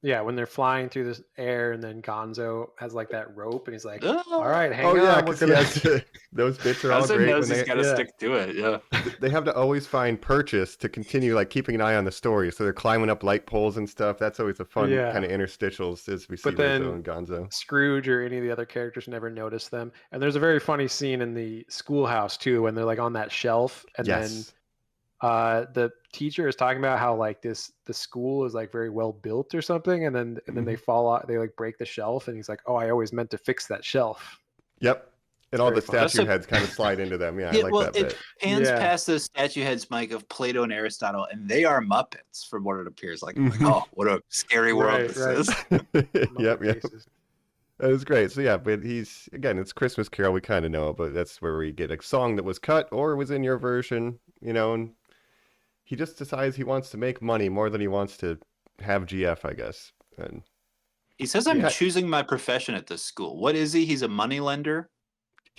S10: yeah, when they're flying through this air, and then Gonzo has like that rope, and he's like,
S8: Oh,
S10: "All right, hang
S9: Oh
S10: on,
S9: yeah,
S10: we're
S9: because
S10: gonna."
S9: those bits are all
S8: Cousin
S9: great.
S8: knows
S9: When
S8: he's
S9: they,
S8: got to
S10: yeah.
S8: stick to it. Yeah.
S9: they have to always find purchase to continue like keeping an eye on the story. So they're climbing up light poles and stuff. That's always a fun
S10: Yeah.
S9: kind of interstitials as we see
S10: But then-
S9: Rizzo and Gonzo.
S10: Scrooge or any of the other characters never notice them. And there's a very funny scene in the schoolhouse too, when they're like on that shelf, and then
S9: Yes.
S10: the teacher is talking about how like the school is like very well built or something, and then they fall out, they like break the shelf, and he's like, "Oh, I always meant to fix that shelf."
S9: Yep. And all
S10: very
S9: the
S10: fun.
S8: That's
S9: statue
S8: a-
S9: heads kind of slide into them. Yeah, I
S8: Yeah,
S9: like
S8: well,
S9: that
S8: it
S9: bit.
S8: pans
S10: Yeah.
S8: past those statue heads, Mike, of Plato and Aristotle, and they are Muppets, from what it appears like.
S9: Mhm.
S8: Like, oh, what a scary world
S10: Right,
S8: this
S10: right.
S8: is.
S9: Yep.
S10: Muppet faces.
S9: That was great. So yeah, but he's again, it's Christmas Carol. We kind of know, but that's where we get a song that was cut or was in your version, you know. And he just decides he wants to make money more than he wants to have GF, I guess. And
S8: He says, I'm
S9: Yeah.
S8: choosing my profession at this school. What is he? He's a money lender?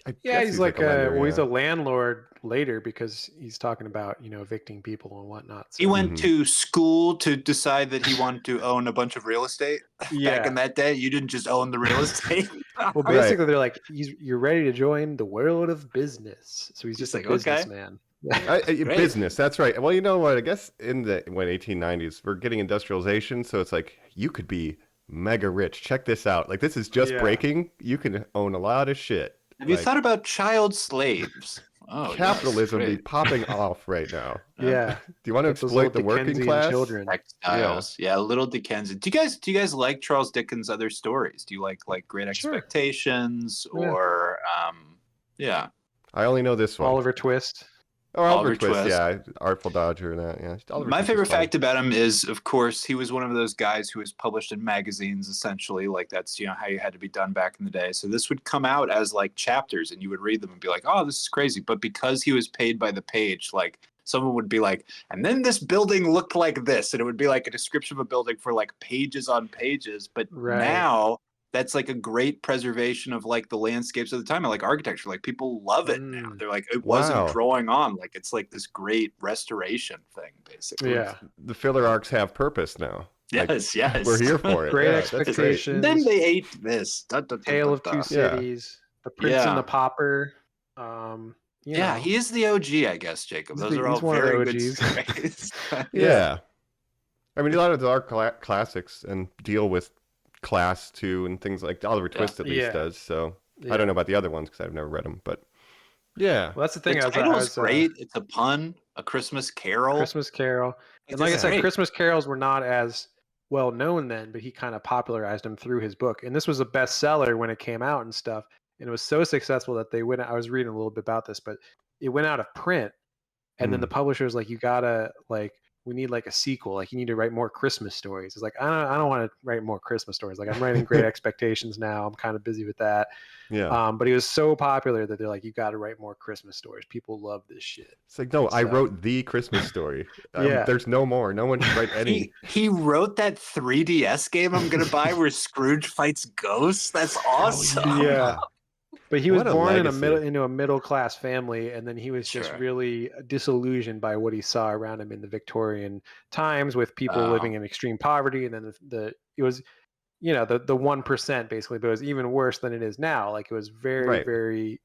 S9: I
S10: Yeah,
S9: guess
S10: he's like,
S9: lender,
S10: well, he's
S9: yeah.
S10: a landlord later because he's talking about, you know, evicting people and whatnot.
S8: He
S10: So,
S8: went
S9: Mhm.
S8: to school to decide that he wanted to own a bunch of real estate.
S10: yeah.
S8: Back in that day, you didn't just own the real estate.
S10: Well,
S9: Right.
S10: basically, they're like, you're ready to join the world of business. So he's just
S8: He's
S10: a
S8: like, okay.
S10: businessman.
S8: Great.
S9: Business. That's right. Well, you know what? I guess in the 1890s, we're getting industrialization, so it's like you could be mega rich. Check this out. Like this is just
S10: Yeah.
S9: breaking. You can own a lot of shit.
S8: Have you
S9: Like,
S8: thought about child slaves? Oh, yes,
S9: capitalism be
S8: great.
S9: popping off right now?
S10: Yeah.
S9: Do you want to
S10: Like those
S9: exploit
S10: little
S9: the working
S10: Dickensian
S9: class?
S10: children.
S8: Textiles. Yeah, little Dickensian. Do you guys like Charles Dickens' other stories? Do you like Great
S10: Sure.
S8: Expectations
S10: Yeah.
S8: or yeah.
S9: I only know this one.
S10: Oliver Twist.
S9: Oh, Oliver
S8: Oliver
S9: Twist.
S8: Twist.
S9: Yeah, Artful Dodger and that. Yeah, Oliver
S8: My
S9: Twist is
S8: favorite
S9: fun.
S8: fact about him is, of course, he was one of those guys who was published in magazines, essentially. Like that's, you know, how you had to be done back in the day. So this would come out as like chapters, and you would read them and be like, "Oh, this is crazy." But because he was paid by the page, like someone would be like, "And then this building looked like this," and it would be like a description of a building for like pages on pages. But
S10: Right.
S8: now that's like a great preservation of like the landscapes of the time and like architecture. Like people love it now. They're like, it wasn't
S9: Wow.
S8: drawing on. Like it's like this great restoration thing, basically.
S10: Yeah.
S9: The filler arcs have purpose now. Like,
S8: Yes, yes.
S9: we're here for it.
S10: Great
S9: Yeah, that's great.
S10: Expectations.
S8: Then they ate this.
S10: Tale of Two Cities. The Prince and the Pauper.
S8: Yeah, he is the OG, I guess, Jacob. Those are all
S10: one of
S8: very
S10: the
S8: good
S10: OGs.
S8: stories.
S9: Yeah. I mean, a lot of the art classics and deal with class too and things like Oliver Twist at least does. So I don't know about the other ones because I've never read them, but yeah.
S10: Well, that's the thing.
S8: The title's great. It's a pun. A Christmas Carol.
S10: Christmas Carol. And like I said, Christmas carols were not as well known then, but he kind of popularized them through his book. And this was a bestseller when it came out and stuff. And it was so successful that they went. I was reading a little bit about this, but it went out of print. And then the publisher was like, "You gotta we need like a sequel. Like you need to write more Christmas stories." It's like I don't want to write more Christmas stories. Like I'm writing Great Expectations now. I'm kind of busy with that.
S9: Yeah.
S10: But he was so popular that they're like, "You got to write more Christmas stories. People love this shit."
S9: It's like, no, I wrote the Christmas story.
S10: Yeah.
S9: There's no more. No one should write any.
S8: He wrote that 3DS game I'm gonna buy where Scrooge fights ghosts. That's awesome.
S10: Yeah. But he was
S9: What a
S10: born
S9: legacy.
S10: into a middle class family, and then he was just really disillusioned by what he saw around him in the Victorian times, with people living in extreme poverty, and then it was, the 1% basically, but it was even worse than it is now. Like it was very very,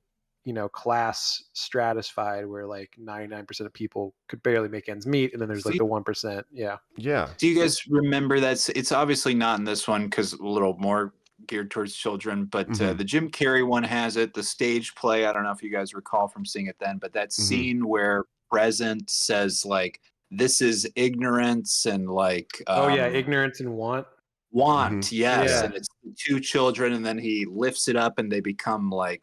S10: class stratified, where like 99% of people could barely make ends meet, and then there's like the 1%. Yeah.
S9: Yeah.
S8: Do you guys remember that? It's obviously not in this one because a little more geared towards children, but the Jim Carrey one has it. The stage play, I don't know if you guys recall from seeing it then, but that scene where Present says like, "This is ignorance," and like
S10: ignorance and want.
S8: Yes.
S10: Yeah.
S8: And it's the two children, and then he lifts it up and they become like,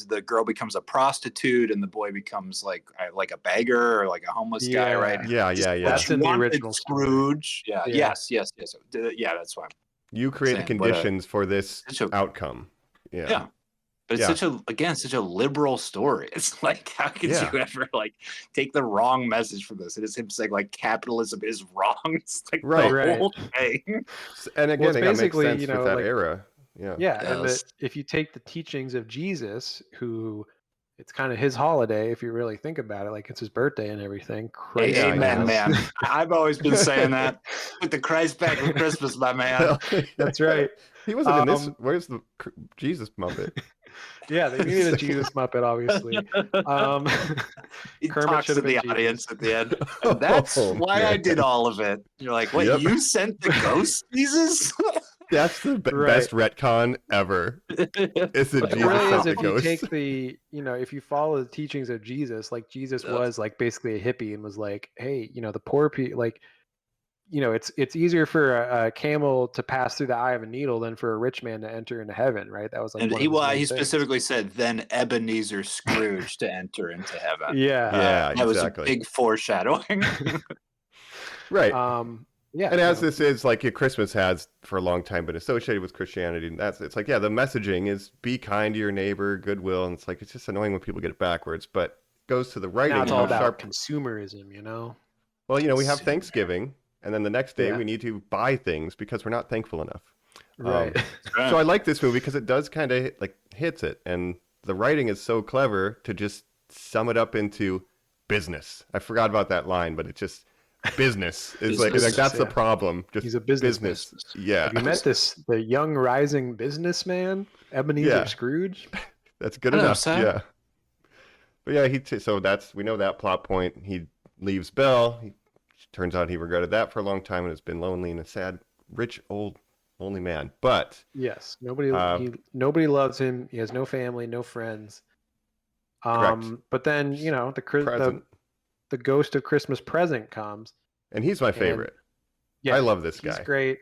S8: the girl becomes a prostitute and the boy becomes like a beggar or like a homeless guy, right?
S9: Yeah.
S10: That's in the original
S8: Scrooge. Yeah.
S10: Yeah.
S8: Yes. Yeah, that's why.
S9: You create the conditions for this outcome. Yeah.
S8: But it's such a liberal story. It's like, how could you ever like take the wrong message from this? It is him saying like capitalism is wrong. It's like the whole thing.
S9: And again, that makes
S10: basically,
S9: sense with that era. Yeah.
S10: Yeah. And if you take the teachings of Jesus, who it's kind of his holiday, if you really think about it, like it's his birthday and everything. Crazy.
S8: Amen, man. I've always been saying that. Put the Christ back with Christmas, my man.
S10: That's right.
S9: He wasn't in this. Where's the Jesus Muppet?
S10: Yeah, they needed a Jesus Muppet, obviously.
S8: He
S10: Kermit
S8: talks to the audience at the end. And that's why I did all of it. You're like, what? You sent the ghost, Jesus?
S9: That's the best retcon ever. It's a Jesus
S10: really is
S9: the
S10: if
S9: ghost.
S10: you take if you follow the teachings of Jesus, like Jesus was like basically a hippie and was like, hey, the poor people, like, it's easier for a camel to pass through the eye of a needle than for a rich man to enter into heaven, right? That was like,
S8: and
S10: one of his main
S8: he
S10: things.
S8: specifically said, then Ebenezer Scrooge to enter into heaven.
S10: Yeah,
S8: that was a big foreshadowing.
S9: Right.
S10: Yeah,
S9: and as this is like Christmas has for a long time been associated with Christianity, and it's like the messaging is be kind to your neighbor, goodwill, and it's like it's just annoying when people get it backwards, but it goes to the writing.
S10: Now it's all about consumerism,
S9: Well, we have Thanksgiving, and then the next day we need to buy things because we're not thankful enough.
S10: Right.
S9: So I like this movie because it does kind of like hits it, and the writing is so clever to just sum it up into business. I forgot about that line, but it's just. Business is like that's the problem. Just
S10: he's a business.
S9: Yeah.
S10: Have you met the young rising businessman, Ebenezer Scrooge?
S9: That's good enough. Yeah. But yeah, we know that plot point. He leaves Belle. Turns out he regretted that for a long time and has been lonely and a sad, rich, old, lonely man. But
S10: yes, nobody loves him. He has no family, no friends. But then the ghost of Christmas Present comes.
S9: And he's my favorite. I love this guy.
S10: He's great.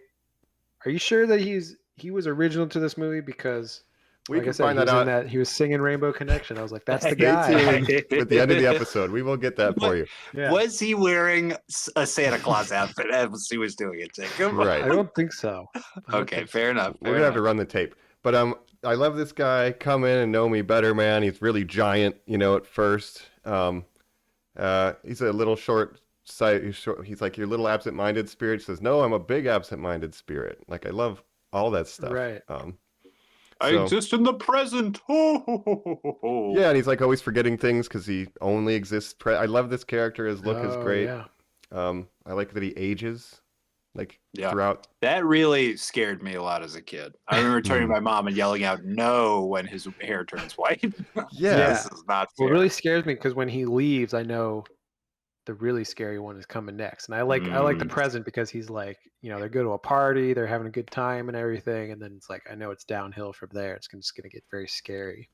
S10: Are you sure that he was original to this movie? Because
S9: we can find that out.
S10: He was singing Rainbow Connection. I was like, that's the guy.
S9: At the end of the episode, we will get that for you.
S8: Yeah. Was he wearing a Santa Claus outfit as he was doing it, Jacob?
S9: Right.
S10: I don't think so.
S8: Okay, fair enough.
S9: We're gonna have to run the tape. But I love this guy. Come in and know me better, man. He's really giant, at first. He's a little short sight. He's like your little absent-minded spirit. He says, no, I'm a big absent-minded spirit. Like I love all that stuff.
S10: Right.
S8: I exist in the present. Ho, ho, ho, ho, ho, ho.
S9: Yeah, and he's like always forgetting things because he only exists. I love this character. His look is great.
S10: Yeah.
S9: I like that he ages, like
S8: Yeah.
S9: throughout.
S8: That really scared me a lot as a kid. I remember turning to my mom and yelling out "no" when his hair turns white.
S9: Yeah.
S8: This is not fair.
S10: What really scares me because when he leaves, I know the really scary one is coming next, and I like the present because he's like, they go to a party, they're having a good time and everything, and then it's like I know it's downhill from there. It's just gonna get very scary.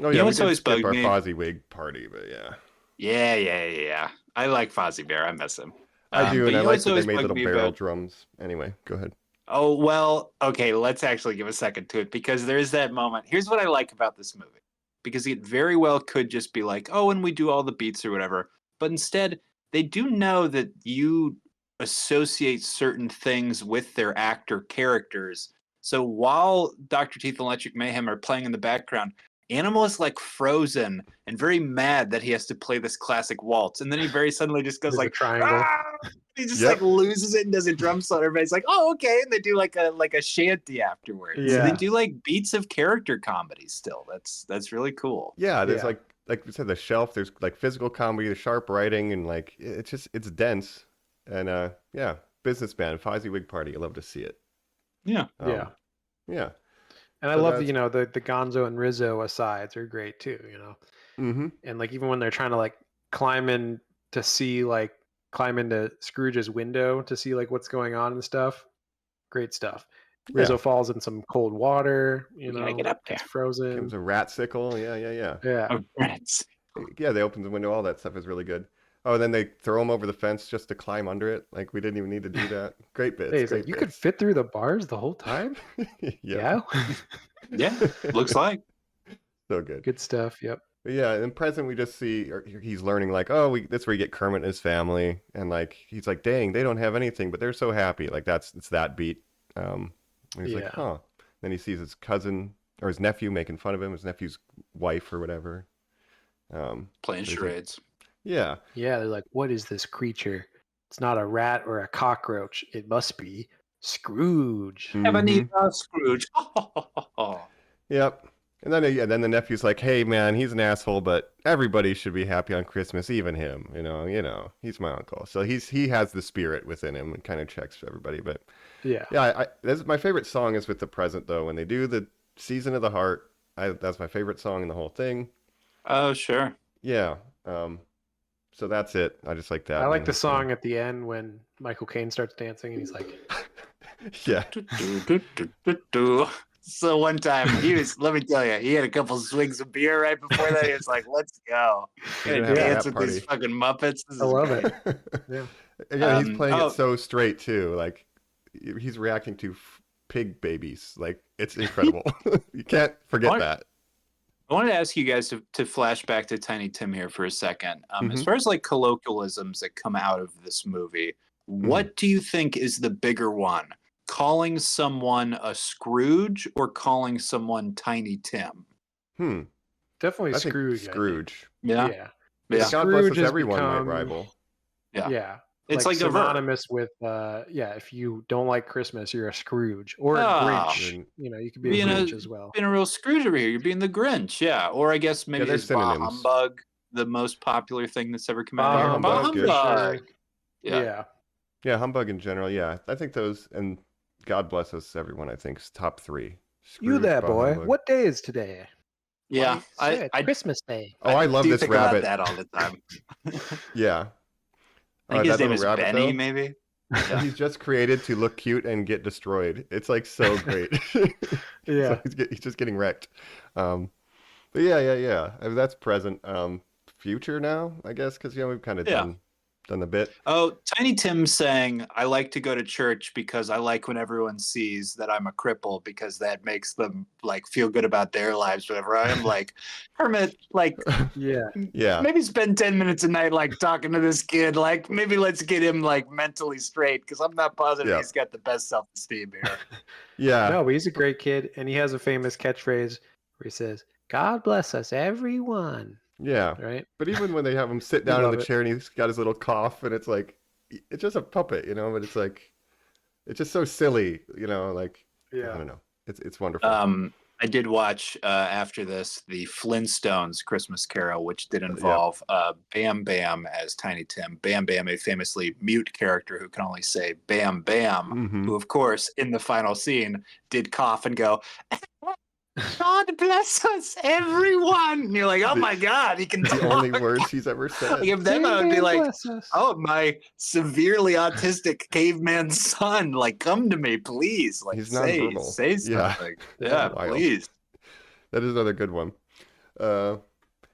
S9: Oh yeah, we did skip our Fozzie party, but yeah.
S8: Yeah. I like Fozzie Bear. I miss him.
S9: I do, and I like that they made little barrel
S8: about...
S9: drums. Anyway, go ahead.
S8: Oh, well, okay, let's actually give a second to it because there's that moment. Here's what I like about this movie. Because it very well could just be like, oh, and we do all the beats or whatever. But instead, they do know that you associate certain things with their actor characters. So while Dr. Teeth and Electric Mayhem are playing in the background, Animal is like frozen and very mad that he has to play this classic waltz. And then he very suddenly just goes like,
S10: triangle.
S8: Ah! He just like loses it and does a drum solo. Everybody's like, oh, okay. And they do like a shanty afterwards. Yeah. So they do like beats of character comedy still. That's really cool.
S9: Yeah, there's like we said, the shelf, there's like physical comedy, the sharp writing, and like it's dense. And Businessman, Fozzie Wig Party, I love to see it.
S8: Yeah.
S9: Yeah.
S10: And I love the Gonzo and Rizzo asides are great too,
S9: Mm-hmm.
S10: And like even when they're trying to like climb into Scrooge's window to see like what's going on and stuff. Great stuff. Rizzo falls in some cold water,
S8: get up there.
S10: It's frozen.
S9: Gives a rat sickle. Yeah.
S10: Yeah.
S8: Rats.
S9: Yeah, they open the window. All that stuff is really good. Oh, and then they throw him over the fence just to climb under it. Like, we didn't even need to do that. Great bits.
S10: Hey, you could fit through the bars the whole time?
S9: Yeah.
S8: Yeah, looks like.
S9: So good.
S10: Good stuff, yep.
S9: But yeah, in present, we just see he's learning, like, that's where you get Kermit and his family. And, like, he's like, dang, they don't have anything, but they're so happy. Like, it's that beat. And he's like, huh. Then he sees his cousin or his nephew making fun of him, his nephew's wife or whatever.
S8: Playing charades.
S9: Yeah.
S10: Yeah, they're like, what is this creature? It's not a rat or a cockroach. It must be Scrooge.
S8: Ebenezer Scrooge.
S9: Yep. And then the nephew's like, hey, man, he's an asshole, but everybody should be happy on Christmas, even him. He's my uncle. So he has the spirit within him and kind of checks for everybody. But yeah, my favorite song is with the present, though. When they do the Season of the Heart, that's my favorite song in the whole thing.
S8: Oh, sure.
S9: Yeah. So that's it. I just like that.
S10: I like the song at the end when Michael Caine starts dancing and he's like,
S9: yeah.
S8: So one time let me tell you, he had a couple swigs of beer right before that. He was like, let's go. Gonna dance with these fucking Muppets.
S10: I love it. Yeah.
S9: Again, he's playing it so straight too. Like, he's reacting to pig babies. Like, it's incredible. You can't forget that.
S8: I wanted to ask you guys to flash back to Tiny Tim here for a second. As far as like colloquialisms that come out of this movie, what do you think is the bigger one? Calling someone a Scrooge or calling someone Tiny Tim?
S10: Definitely
S9: I
S10: Scrooge.
S9: think Scrooge.
S8: Yeah.
S9: God bless us, everyone might rival.
S10: Yeah.
S8: It's like
S10: synonymous with if you don't like Christmas, you're a Scrooge or a Grinch. You could be a Grinch as well.
S8: Being a real Scrooge over here, you're being the Grinch, yeah. Or I guess maybe
S9: there's
S8: Bah
S9: synonyms.
S8: Humbug, the most popular thing that's ever come out
S9: Bah
S8: of here.
S9: Humbug,
S8: Humbug.
S9: Yeah, humbug in general. Yeah, I think those, and God bless us, everyone. I think is top 3. Scrooge,
S10: you there,
S9: Bah
S10: boy?
S9: Humbug.
S10: What day is today?
S8: Yeah,
S10: I Christmas Day.
S9: Oh, I love this
S8: think
S9: rabbit.
S8: about that all the time.
S9: Yeah.
S8: I think his
S9: that
S8: name is
S9: little rabbit,
S8: Benny,
S9: though,
S8: maybe.
S9: He's just created to look cute and get destroyed. It's like so great.
S10: Yeah.
S9: So he's just getting wrecked. But yeah. I mean, that's present. Future now, I guess, because we've kind of done the bit.
S8: Oh, Tiny Tim saying, I like to go to church because I like when everyone sees that I'm a cripple because that makes them like feel good about their lives, whatever. I am like, Kermit, like,
S9: Yeah.
S8: maybe spend 10 minutes a night like talking to this kid. Like, maybe let's get him like mentally straight because I'm not positive he's got the best self-esteem here.
S9: Yeah.
S10: No, but he's a great kid, and he has a famous catchphrase where he says, God bless us, everyone.
S9: Yeah.
S10: Right.
S9: But even when they have him sit down in the chair and he's got his little cough and it's like, it's just a puppet, but it's like, it's just so silly, like, I don't know. It's wonderful.
S8: I did watch after this the Flintstones Christmas Carol, which did involve Bam Bam as Tiny Tim. Bam Bam, a famously mute character who can only say Bam Bam, who, of course, in the final scene did cough and go, God bless us, everyone. And you're like, oh my God, he can talk.
S9: The only words he's ever said.
S8: Like, if them, I would be like, oh, my severely autistic caveman son, like, come to me, please. Like,
S9: He's
S8: say
S9: nonverbal.
S8: something. Yeah, please.
S9: That is another good one. Well,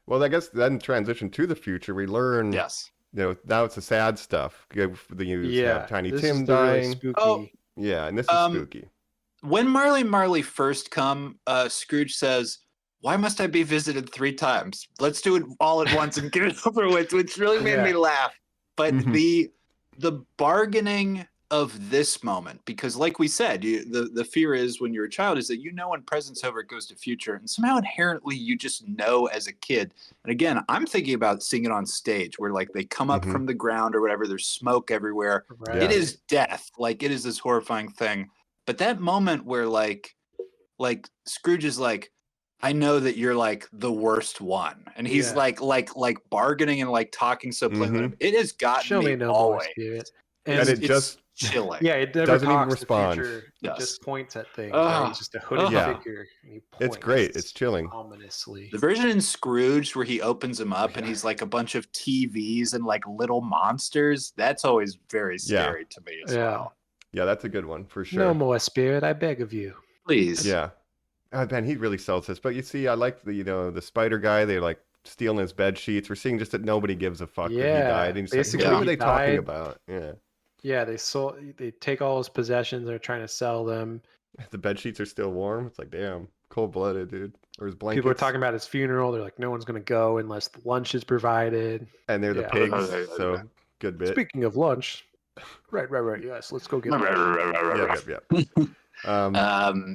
S9: I guess then transition to the future, we learn.
S8: Yes.
S9: Now it's the sad stuff. Tiny Tim
S10: Really
S9: dying.
S10: spooky.
S8: Oh.
S9: Yeah, and this is spooky.
S8: When Marley first come, Scrooge says, why must I be visited 3 times? Let's do it all at once and get it over with, which really made me laugh. But the bargaining of this moment, because like we said, the fear is when you're a child is that when present's over, it goes to future. And somehow inherently you just know as a kid. And again, I'm thinking about seeing it on stage where like they come up from the ground or whatever, there's smoke everywhere.
S10: Right.
S8: It is death. Like it is this horrifying thing. But that moment where like Scrooge is like, I know that you're like the worst one, and he's like bargaining and like talking so plainly. It has gotten me
S10: no
S8: all
S10: more
S8: way.
S10: spirit.
S9: And it just
S8: chilling.
S10: Yeah, it never
S9: doesn't even
S10: talks
S9: respond.
S10: The future. It just points at things.
S8: Oh.
S10: Right? He's just a hooded figure. And he points
S9: It's great. It's chilling.
S10: ominously.
S8: The version in Scrooge where he opens them up and he's like a bunch of TVs and like little monsters. That's always very scary to me as well.
S9: Yeah, that's a good one for sure.
S10: No more spirit, I beg of you.
S8: Please.
S9: Yeah. Oh, man, he really sells this. But you see, I like the spider guy. They're like stealing his bed sheets. We're seeing just that nobody gives a fuck that he died. And he's like, what are they talking about? Yeah.
S10: Yeah, they take all his possessions. They're trying to sell them.
S9: The bed sheets are still warm. It's like, damn, cold-blooded, dude. Or his blankets.
S10: People are talking about his funeral. They're like, no one's going to go unless the lunch is provided.
S9: And they're the pigs, so good bit.
S10: Speaking of lunch. Right. Yes, let's go get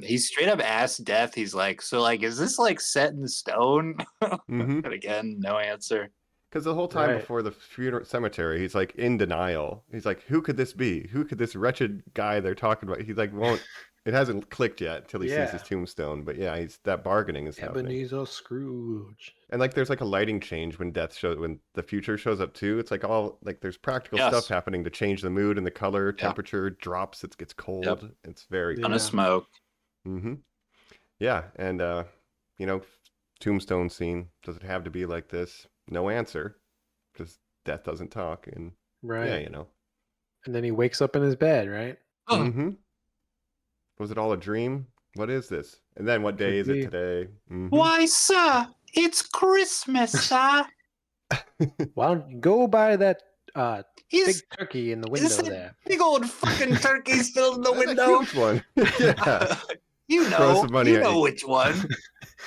S8: He's straight up asked Death. He's like, so like, is this like set in stone? And again, no answer.
S9: Because the whole time before the funeral cemetery, he's like in denial. He's like, who could this be? Who could this wretched guy they're talking about? He's like, it hasn't clicked yet until he sees his tombstone. But yeah, that bargaining is happening.
S10: Ebenezer Scrooge.
S9: And like, there's like a lighting change when the future shows up too. It's like all like there's practical stuff happening to change the mood and the color, temperature drops. It gets cold. It's very
S8: ton of smoke.
S9: Yeah, and tombstone scene. Does it have to be like this? No answer, because death doesn't talk. And
S10: and then he wakes up in his bed, right?
S9: Was it all a dream? What is this? And then what day is it today?
S8: Why, sir, it's Christmas, sir.
S10: Why don't you go by that big turkey in the window there?
S8: Big old fucking turkey still in the window.
S9: Huge one. Yeah.
S8: You know which one.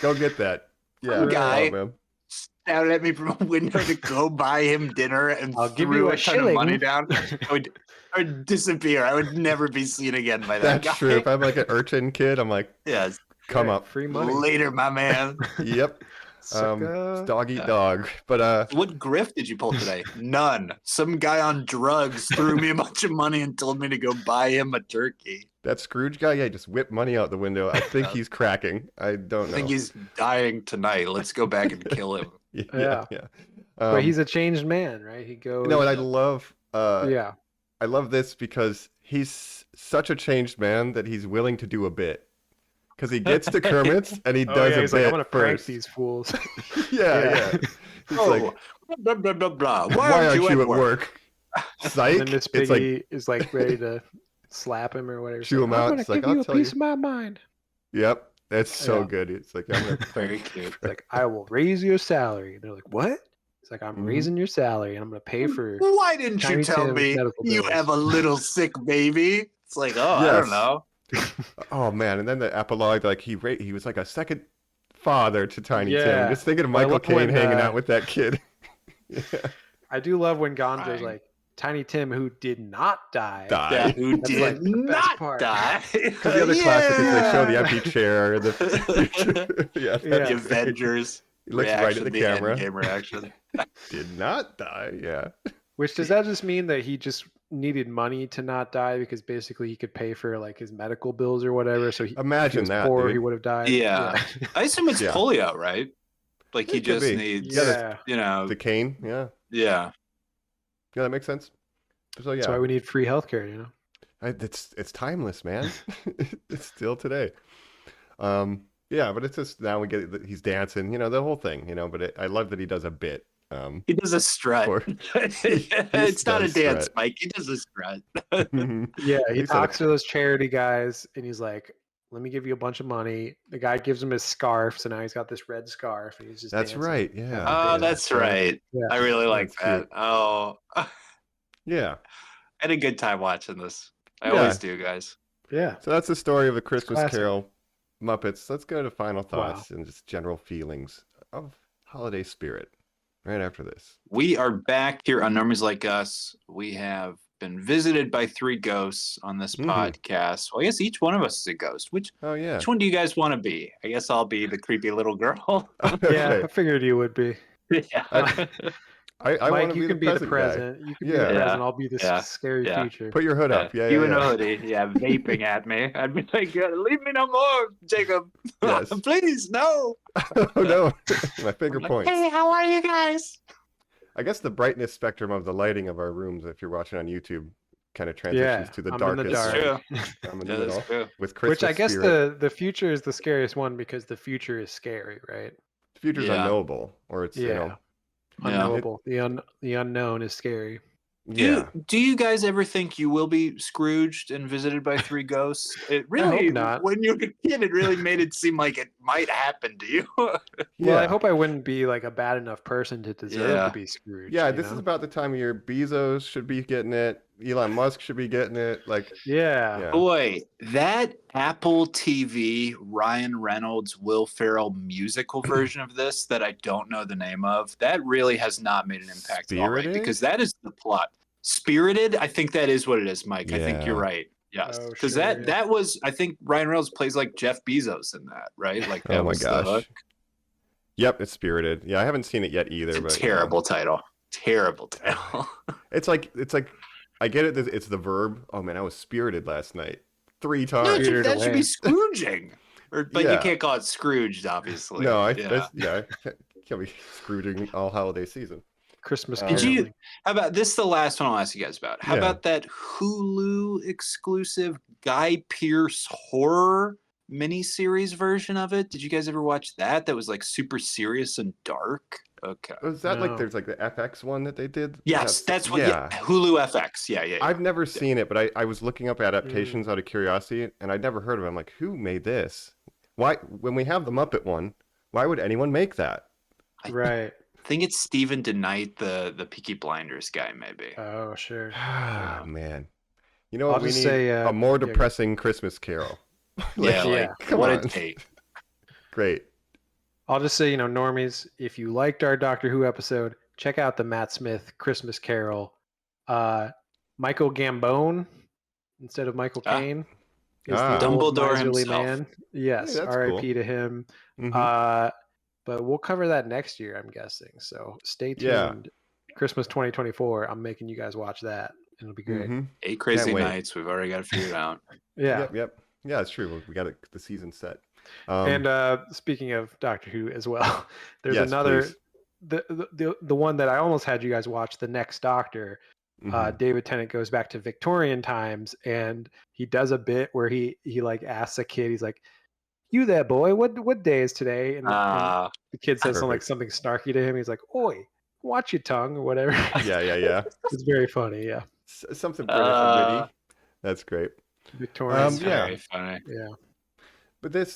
S9: Go get that. Yeah,
S8: some guy shouted at me from a window to go buy him dinner and
S10: I'll give you a
S8: ton of money down. I would disappear. I would never be seen again by that guy.
S9: That's true. If I'm like an urchin kid, I'm like, come up.
S10: Free money.
S8: Later, my man.
S9: Yep. Dog eat dog. But
S8: what grift did you pull today? None. Some guy on drugs threw me a bunch of money and told me to go buy him a turkey.
S9: That Scrooge guy, he just whipped money out the window. I think he's cracking. I don't know.
S8: I think he's dying tonight. Let's go back and kill him.
S9: Yeah.
S10: But he's a changed man, right? He goes.
S9: And I love. I love this because he's such a changed man that he's willing to do a bit. Because he gets to Kermit's and he does a bit
S10: like, I'm gonna prank
S9: first.
S10: these fools.
S9: Yeah. He's like,
S8: blah, blah, blah, blah.
S9: Why aren't you at work? Psych.
S10: And then Miss Piggy is like ready to slap him or whatever.
S9: Chew him out.
S10: I'm
S9: It's
S10: gonna
S9: like,
S10: give you
S9: I'll
S10: a
S9: tell
S10: piece
S9: you.
S10: of my mind.
S9: Yep. That's so good. It's like, I'm gonna
S8: very cute.
S10: It's like, I will raise your salary. And they're like, what? It's like, I'm raising your salary and I'm going to pay for.
S8: Why didn't you tell me you have a little sick baby? It's like, I don't know.
S9: Oh man! And then the epilogue, like he was like a second father to Tiny Tim. Just thinking of Michael Caine hanging out with that kid.
S10: I do love when Gonzo's like, Tiny Tim, who did not die.
S8: Yeah, who did not die.
S9: Because the other classic is they show the empty chair. The
S8: Avengers.
S9: He looks right at the camera.
S8: Game reaction.
S9: Did not die. Yeah.
S10: Which does that just mean that he just needed money to not die because basically he could pay for like his medical bills or whatever. So if he was
S9: that,
S10: poor,
S9: dude.
S10: he would have died.
S8: Yeah. I assume it's
S9: Yeah.
S8: polio, right? Like he
S9: It could
S8: just
S9: be.
S8: needs,
S10: Yeah.
S8: you know,
S9: The cane, yeah.
S8: yeah.
S9: Yeah, that makes sense. So yeah.
S10: That's why we need free healthcare, you know?
S9: It's timeless, man. It's still today. Yeah, but it's just now we get that he's dancing, you know, the whole thing, you know. But I love that he does a bit.
S8: He does a strut.
S9: Or-
S8: It's not a
S9: does
S8: dance,
S9: strut.
S8: Mike. He does a strut.
S10: Yeah, he
S9: He said
S10: talks to those charity guys and he's like, let me give you a bunch of money. The guy gives him his scarf, so now he's got this red scarf and he's just
S9: That's
S10: dancing.
S9: right. Yeah.
S8: Oh, that's right.
S10: Yeah.
S8: I really like
S9: That's
S8: that.
S9: cute.
S8: Oh, I
S9: Yeah.
S8: had a good time watching this. I
S9: Yeah.
S8: always do, guys.
S10: Yeah.
S9: So that's the story of the Christmas
S10: classic.
S9: Carol Muppets. Let's go to final
S10: Wow.
S9: thoughts and just general feelings of holiday spirit right after this.
S8: We are back here on Normies Like Us. We have been visited by 3 ghosts on this podcast. Well, I guess each one of us is a ghost. Which
S9: Oh, yeah.
S8: one do you guys want to be? I guess I'll be the creepy little girl.
S10: Yeah,
S9: Okay.
S10: I figured you would be.
S8: Yeah.
S9: I
S10: Mike,
S9: want to
S10: you
S9: be
S10: can be the
S9: guy.
S10: present. You can be
S9: Yeah.
S10: the
S8: Yeah.
S10: present. I'll be the
S8: Yeah.
S10: scary
S8: Yeah.
S10: future.
S9: Put your hood up. Yeah,
S8: you
S9: yeah,
S8: in a
S9: yeah.
S8: hoodie, vaping at me. I'd be like, leave me no more, Jacob.
S9: Yes.
S8: Please, no.
S9: Oh, no. My finger points.
S8: Hey, how are you guys?
S9: I guess the brightness spectrum of the lighting of our rooms, if you're watching on YouTube, kind of transitions to the
S10: I'm in the
S9: darkest.
S10: dark.
S8: True.
S9: I'm in
S8: Yeah,
S9: the middle
S8: that's true.
S9: with Christmas
S10: Which I guess
S9: spirit.
S10: the future is the scariest one because the future is scary, right?
S9: The future's
S8: Yeah.
S9: unknowable, or it's you
S10: Yeah.
S9: know,
S8: Yeah.
S10: Unknowable. The unknown is scary.
S9: yeah.
S8: Do you guys ever think you will be Scrooged and visited by 3 ghosts? It really,
S10: hope not.
S8: when you were a kid, it really made it seem like it might happen to you.
S10: Well,
S9: Yeah.
S10: I hope I wouldn't be like a bad enough person to deserve
S8: Yeah.
S10: to be Scrooge.
S9: Yeah,
S10: you
S9: this is
S10: know?
S9: about the time of year Bezos should be getting it. Elon Musk should be getting it. Like,
S10: Yeah.
S9: yeah.
S8: Boy, that Apple TV Ryan Reynolds, Will Ferrell musical version of this that I don't know the name of, that really has not made an impact at all, right?
S9: Spirited?
S8: Because that is the plot. Spirited, I think that is what it is, Mike. I think you're
S9: Yeah.
S8: right. Yes,
S10: Oh,
S8: because
S10: sure, yeah.
S8: that was, I think Ryan Reynolds plays like Jeff Bezos in that, right? Like that
S9: Oh my
S8: was the
S9: gosh.
S8: hook.
S9: Yep, it's Spirited. Yeah, I haven't seen it yet either.
S8: It's a
S9: but
S8: terrible title. Terrible title.
S9: It's like I get it. It's the verb. Oh man, I was spirited last night 3
S8: No,
S9: times.
S10: Spirited
S8: that should be
S10: away.
S8: Scrooging. But
S9: Yeah.
S8: you can't call it Scrooged, obviously.
S9: No, I
S8: yeah.
S9: can't be Scrooging all holiday season.
S10: Christmas
S9: Did
S8: Did you?
S10: caroling.
S8: How about this? Is the last one I'll ask you guys about. How
S9: Yeah.
S8: about that Hulu exclusive Guy Pearce horror miniseries version of it? Did you guys ever watch that? That was like super serious and dark. Okay.
S9: Was that like
S10: No.
S9: there's like the FX one that they did?
S8: Yes, that's what. Yeah. Hulu FX. Yeah.
S9: I've never seen it, but I was looking up adaptations out of curiosity, and I'd never heard of it. I'm like, who made this? Why, when we have the Muppet one, why would anyone make that?
S10: Right.
S8: I think it's Stephen DeKnight, the Peaky Blinders guy, maybe.
S10: Oh, sure.
S9: Ah, man. You know
S10: I'll
S9: what? We
S10: just
S9: need
S10: say,
S9: a more
S10: yeah, go-
S9: depressing Christmas Carol.
S8: Yeah,
S10: yeah.
S9: come
S8: what
S9: on.
S8: a take.
S9: Great.
S10: I'll just say, normies, if you liked our Doctor Who episode, check out the Matt Smith Christmas Carol. Michael Gambone instead of Michael
S8: Ah.
S10: Caine is
S9: Ah.
S10: the old
S8: Dumbledore
S10: miserly
S8: himself.
S10: man. Yes,
S9: Hey, that's
S10: R.I.P. to him.
S9: Mhm.
S10: But we'll cover that next year, I'm guessing. So stay tuned.
S9: Yeah.
S10: Christmas 2024. I'm making you guys watch that. It'll be great.
S9: Mhm.
S8: 8 Crazy
S9: wait.
S8: Nights. We've already got it figured out.
S10: Yeah.
S9: Yep. Yeah, it's true. We got the season set.
S10: And speaking of Doctor Who as well, there's
S9: Yes,
S10: another
S9: please.
S10: the one that I almost had you guys watch, The Next Doctor.
S9: Mhm.
S10: David Tennant goes back to Victorian times and he does a bit where he like asks a kid, he's like, "You there, boy? What day is today?" And the kid says something snarky to him. He's like, "Oi, watch your tongue," or whatever.
S9: Yeah.
S10: It's very funny. Yeah,
S9: Something British and witty. That's great.
S10: Victorian.
S9: Yeah.
S8: Very funny.
S10: Yeah.
S9: But this,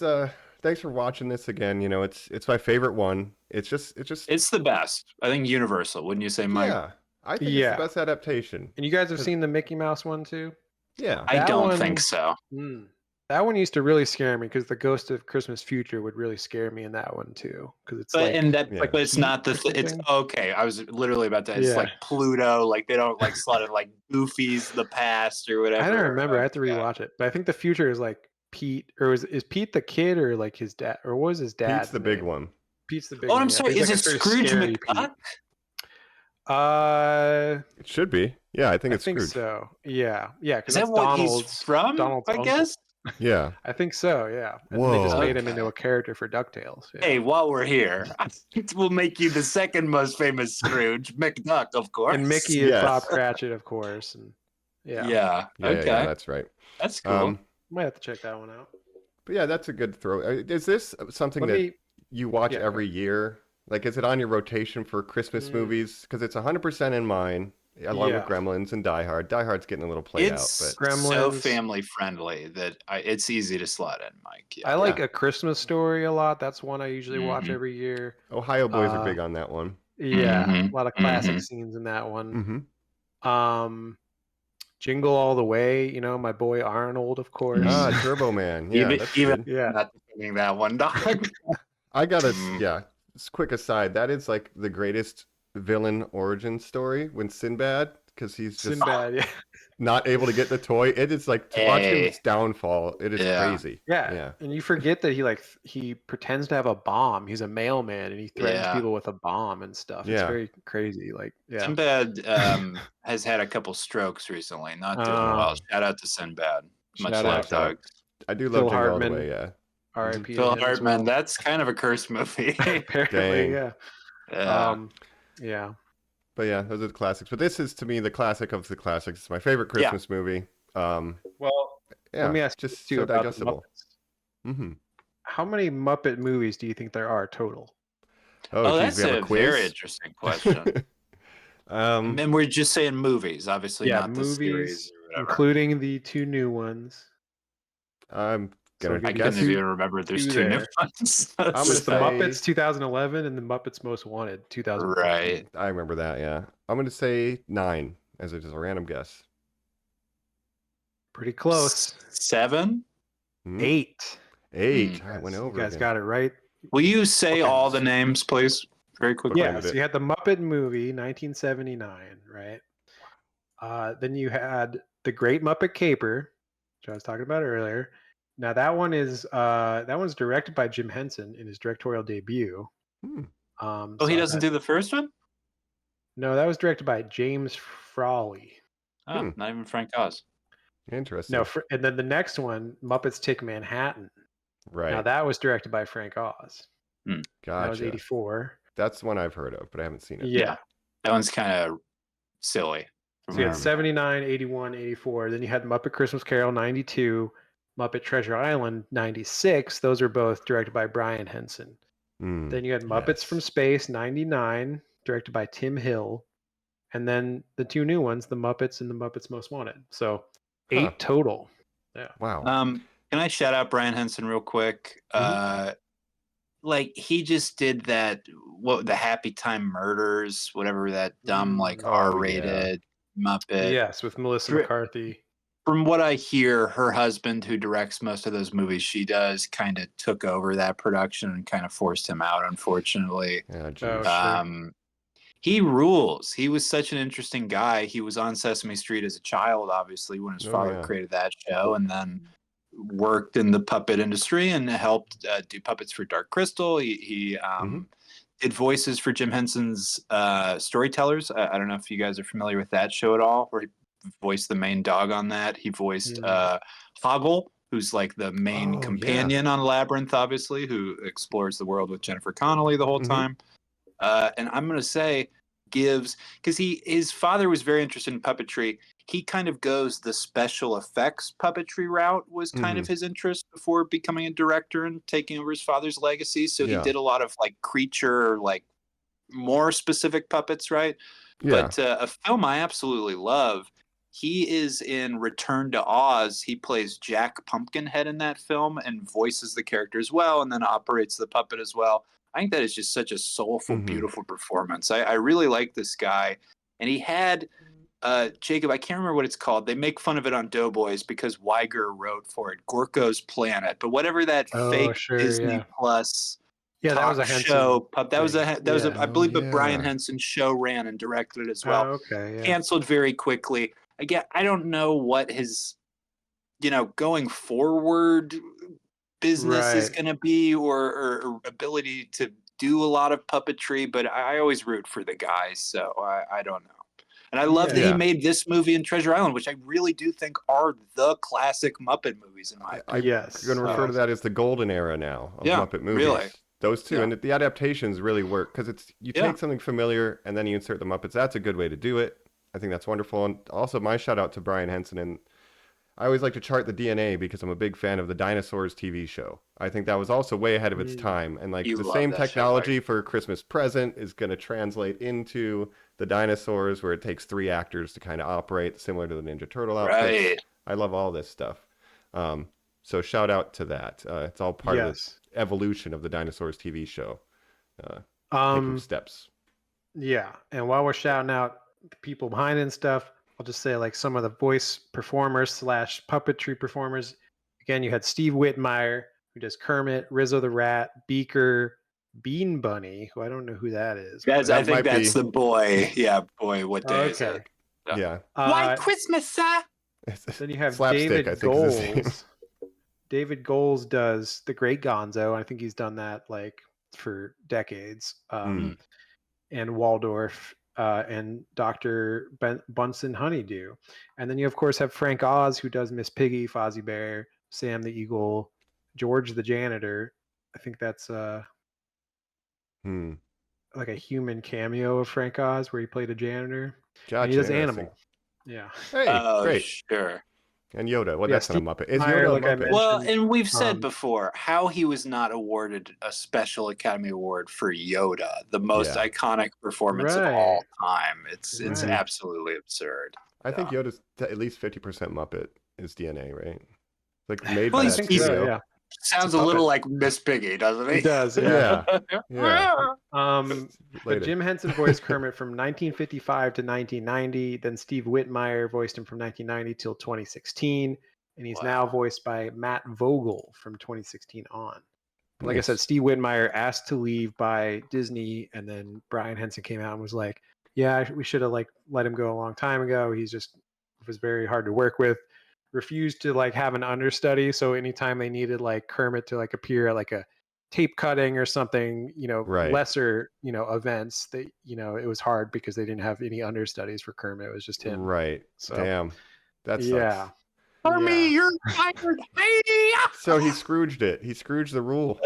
S9: thanks for watching this again. It's my favorite one. It's just,
S8: It's the best. I think Universal. Wouldn't you say, Mike?
S9: yeah. I think
S10: Yeah.
S9: it's the best adaptation.
S10: And you guys have seen the Mickey Mouse one too?
S9: Yeah.
S8: I
S10: That
S8: don't
S10: one-
S8: think so.
S10: That one used to really scare me because the Ghost of Christmas Future would really scare me in that one too. Because it's
S8: But
S9: Yeah.
S8: but it's not the.
S10: or
S8: It's
S10: something?
S8: okay. I was literally about to. It's
S10: Yeah.
S8: like Pluto. Like they don't like slot it like Goofy's the past or whatever.
S10: I don't remember. I have to
S8: Yeah.
S10: rewatch it. But I think the future is like Pete, or is Pete the kid, or like his dad, or what was his dad?
S9: Pete's the big one.
S10: Pete's the big
S8: Oh,
S10: one.
S8: I'm
S10: yeah.
S8: sorry.
S10: There's
S8: Is
S10: like
S8: it
S10: a very
S8: Scrooge
S10: scary
S8: McDuck?
S10: Pete.
S9: It should be. Yeah, I think
S10: I
S9: it's
S10: think
S9: Scrooge.
S10: so. Yeah, because
S8: Is that
S10: that's
S8: what
S10: Donald's
S8: he's from?
S10: Donald's
S8: I
S10: uncle.
S8: guess.
S9: Yeah.
S10: I think so. Yeah, and then they just
S9: Whoa.
S10: made him into
S8: Okay.
S10: a character for DuckTales. Yeah.
S8: Hey, while we're here, we'll make you the second most famous Scrooge, McDuck, of course.
S10: And Mickey is Bob
S9: Yes.
S10: Cratchit, of course. And yeah,
S8: Yeah.
S9: Yeah,
S8: Okay.
S9: yeah, that's right.
S8: That's cool.
S10: might have to check that one out.
S9: But yeah, that's a good throw. Is this something
S10: Let
S9: that
S10: me.
S9: you watch
S10: yeah, go
S9: every year? Like, is it on your rotation for Christmas
S10: Mm.
S9: movies? Because it's 100% in mine, along with
S10: Yeah.
S9: Gremlins and Die Hard. Die Hard's getting a little played
S8: It's
S9: out,
S8: so
S10: Gremlins.
S8: family friendly that it's easy to slot in, Mike. Yeah.
S10: I like A Christmas Story a lot. That's one I usually watch
S8: Mhm.
S10: every year.
S9: but Ohio boys are
S10: Uh,
S9: big on that one.
S10: Yeah,
S8: Mhm.
S10: a lot of classic
S8: Mhm.
S10: scenes in that one.
S9: Mm-hmm.
S10: Jingle All the Way. You know, my boy Arnold, of course.
S9: Ah, Turbo Man. Yeah, that's
S8: even
S9: good.
S10: Yeah.
S8: I'm not defending that one, dog.
S9: I gotta,
S8: Mm.
S9: yeah, just quick aside. That is like the greatest villain origin story when Sinbad, because he's just
S10: Sinbad. Yeah.
S9: not able to get the toy. It is like to watch
S8: Hey.
S9: his downfall. It is
S8: Yeah.
S9: crazy.
S10: Yeah.
S9: Yeah.
S10: And you forget that he pretends to have a bomb. He's a mailman and he threatens
S8: Yeah.
S10: people with a bomb and stuff. It's
S9: Yeah.
S10: very crazy. Like, yeah.
S8: Sinbad has had a couple strokes recently, not doing well. Shout out to Sinbad. Much
S10: Shout
S8: love,
S10: out.
S8: Doug.
S9: I do
S10: Phil
S9: love Jingle All the
S10: Hartman.
S9: Way. Yeah.
S10: R.I.P.
S8: Phil
S10: to him as
S8: Hartman,
S10: well.
S8: that's kind of a cursed movie.
S10: Apparently,
S9: Dang.
S10: yeah.
S8: Yeah.
S10: Yeah.
S9: But yeah, those are the classics. But this is to me the classic of the classics. It's my favorite Christmas movie.
S10: Well,
S9: Yeah,
S10: let me ask
S9: just
S10: you
S9: so
S10: about the
S9: digestible.
S10: Muppets.
S9: Mm-hmm.
S10: How many Muppet movies do you think there are total?
S8: Oh,
S9: geez,
S8: that's
S9: we have
S8: a
S9: quiz?
S8: very interesting question. And we're just saying movies, obviously
S10: Yeah,
S8: not the series
S10: movies,
S8: or whatever.
S10: including the two new ones.
S9: I'm
S10: So
S9: gonna
S8: I
S9: guess.
S8: couldn't even remember there's
S10: two
S8: two new
S10: there.
S8: ones.
S9: I'm gonna
S10: It's the
S9: say-
S10: Muppets 2011 and the Muppets Most Wanted 2014.
S8: Right.
S9: I remember that. Yeah, I'm gonna say 9 as just a random guess.
S10: Pretty close.
S8: 7?
S9: Hmm?
S10: 8.
S9: 8. I went over.
S10: You guys
S9: again.
S10: got it right.
S8: Will you say all
S10: Bookends.
S8: the names, please? Very quickly.
S10: Yeah,
S9: Bookended
S10: so
S9: it.
S10: you had the Muppet movie, 1979, right? Then you had the Great Muppet Caper, which I was talking about earlier. Now that one's directed by Jim Henson in his directorial debut.
S9: Hmm.
S8: Oh, he doesn't do the first one?
S10: No, that was directed by James Frawley.
S8: Oh, not even Frank Oz.
S9: Interesting.
S10: No, and then the next one, Muppets Take Manhattan.
S9: right.
S10: Now that was directed by Frank Oz.
S9: Gotcha.
S10: That was 84.
S9: That's one I've heard of, but I haven't seen it.
S10: Yeah.
S8: That one's kind of silly.
S10: So you had 79, 81, 84. Then you had Muppet Christmas Carol, 92. Muppet Treasure Island, 96. Those are both directed by Brian Henson.
S9: Mm,
S10: Then you had Muppets
S9: yes.
S10: from Space, 99, directed by Tim Hill. And then the two new ones, The Muppets and The Muppets Most Wanted. So 8
S9: Huh.
S10: total. Yeah.
S9: Wow.
S8: Can I shout out Brian Henson real quick? Like he just did that, the Happy Time Murders, whatever that dumb like R-rated Muppet.
S10: Yes, with Melissa McCarthy.
S8: From what I hear, her husband, who directs most of those movies she does, kind of took over that production and kind of forced him out, unfortunately.
S9: Yeah,
S10: Sure.
S8: He rules. He was such an interesting guy. He was on Sesame Street as a child, obviously, when his father created that show, and then worked in the puppet industry and helped do puppets for Dark Crystal. He did voices for Jim Henson's Storytellers. I don't know if you guys are familiar with that show at all, where he voiced the main dog on that. He voiced Hoggle, who's like the main companion on Labyrinth, obviously, who explores the world with Jennifer Connelly the whole time. And I'm going to say because his father was very interested in puppetry. He kind of goes the special effects puppetry route was kind of his interest before becoming a director and taking over his father's legacy. So he did a lot of like creature, like more specific puppets, right?
S9: Yeah.
S8: But a film I absolutely love. He is in Return to Oz. He plays Jack Pumpkinhead in that film and voices the character as well, and then operates the puppet as well. I think that is just such a soulful, beautiful performance. I really like this guy. And he had, Jacob, I can't remember what it's called. They make fun of it on Doughboys because Weiger wrote for it, Gorko's Planet. But whatever that fake Disney Plus
S10: that was a
S8: show, that was a I believe a Brian
S9: yeah.
S8: Henson show ran and directed it as well.
S10: Yeah.
S8: Canceled very quickly. Again, I don't know what his, going forward business is going to be or ability to do a lot of puppetry, but I always root for the guys, so I don't know. And I love that he
S9: Yeah.
S8: made this movie and Treasure Island, which I really do think are the classic Muppet movies in my opinion.
S9: I'm going to refer to that as the golden era now of Muppet movies.
S8: Really.
S9: Those two, and the adaptations really work because you take something familiar and then you insert the Muppets. That's a good way to do it. I think that's wonderful. And also my shout out to Brian Henson. And I always like to chart the DNA because I'm a big fan of the Dinosaurs TV show. I think that was also way ahead of its time. And like the same technology for a Christmas present is going to translate into the Dinosaurs, where it takes 3 actors to kind of operate, similar to the Ninja Turtle outfits.
S8: Right.
S9: I love all this stuff. So shout out to that. It's all part of this evolution of the Dinosaurs TV show. Taking steps.
S10: Yeah, and while we're shouting out the people behind it and stuff, I'll just say like some of the voice performers / puppetry performers. Again, you had Steve Whitmire, who does Kermit, Rizzo the Rat, Beaker, Bean Bunny, who I don't know who that is.
S8: I think that's the boy. Yeah, boy, what day is it?
S9: Yeah.
S6: White Christmas, sir.
S10: Then you have
S9: Slapstick,
S10: David
S9: I think is his name.
S10: Goles. David Goles does the Great Gonzo. I think he's done that like for decades. And Waldorf and Dr. Bunsen Honeydew. And then you, of course, have Frank Oz, who does Miss Piggy, Fozzie Bear, Sam the Eagle, George the Janitor. I think that's like a human cameo of Frank Oz where he played a janitor.
S9: Gotcha,
S10: And he does
S9: interesting.
S10: Animal. Yeah.
S9: Hey, great.
S8: Sure.
S9: And Yoda. Well, that's not a Muppet. Is
S10: Meyer,
S9: Yoda
S10: like
S9: a
S10: I
S9: Muppet?
S10: mentioned,
S8: Well, and we've said before how he was not awarded a special Academy Award for Yoda, the most iconic performance of all time. It's absolutely absurd.
S9: I think Yoda's at least 50% Muppet is DNA, right? Like made
S8: Well,
S9: by
S8: he's-
S9: that
S8: he's-
S9: studio.
S10: yeah.
S8: Sounds a little like Miss Piggy, doesn't he?
S10: He does,
S9: Yeah. Yeah.
S10: But
S9: Later.
S10: Jim Henson voiced Kermit from 1955 to 1990. Then Steve Whitmire voiced him from 1990 till 2016, and he's now voiced by Matt Vogel from 2016 on. Like I said, Steve Whitmire asked to leave by Disney, and then Brian Henson came out and was like, "Yeah, we should have like let him go a long time ago. He's just was very hard to work with." Refused to like have an understudy, so anytime they needed like Kermit to like appear at like a tape cutting or something, lesser, events, they, it was hard because they didn't have any understudies for Kermit. It was just him.
S9: Right.
S10: So,
S9: damn. That sucks.
S10: Yeah.
S6: Army, you're fired. Hey!
S9: So he Scrooged it. He Scrooged the rule.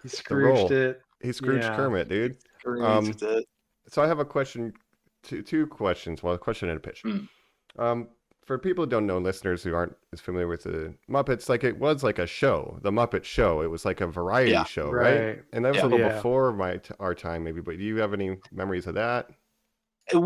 S10: He Scrooged it.
S9: He Scrooged
S10: Yeah.
S9: Kermit, dude.
S8: Scrooged it.
S9: So I have a question, two questions. Well, a question and a pitch. For people who don't know, listeners who aren't as familiar with the Muppets, like it was like a show, the Muppet Show. It was like a variety show, right? And that was a little before our time, maybe. But do you have any memories of that?
S8: It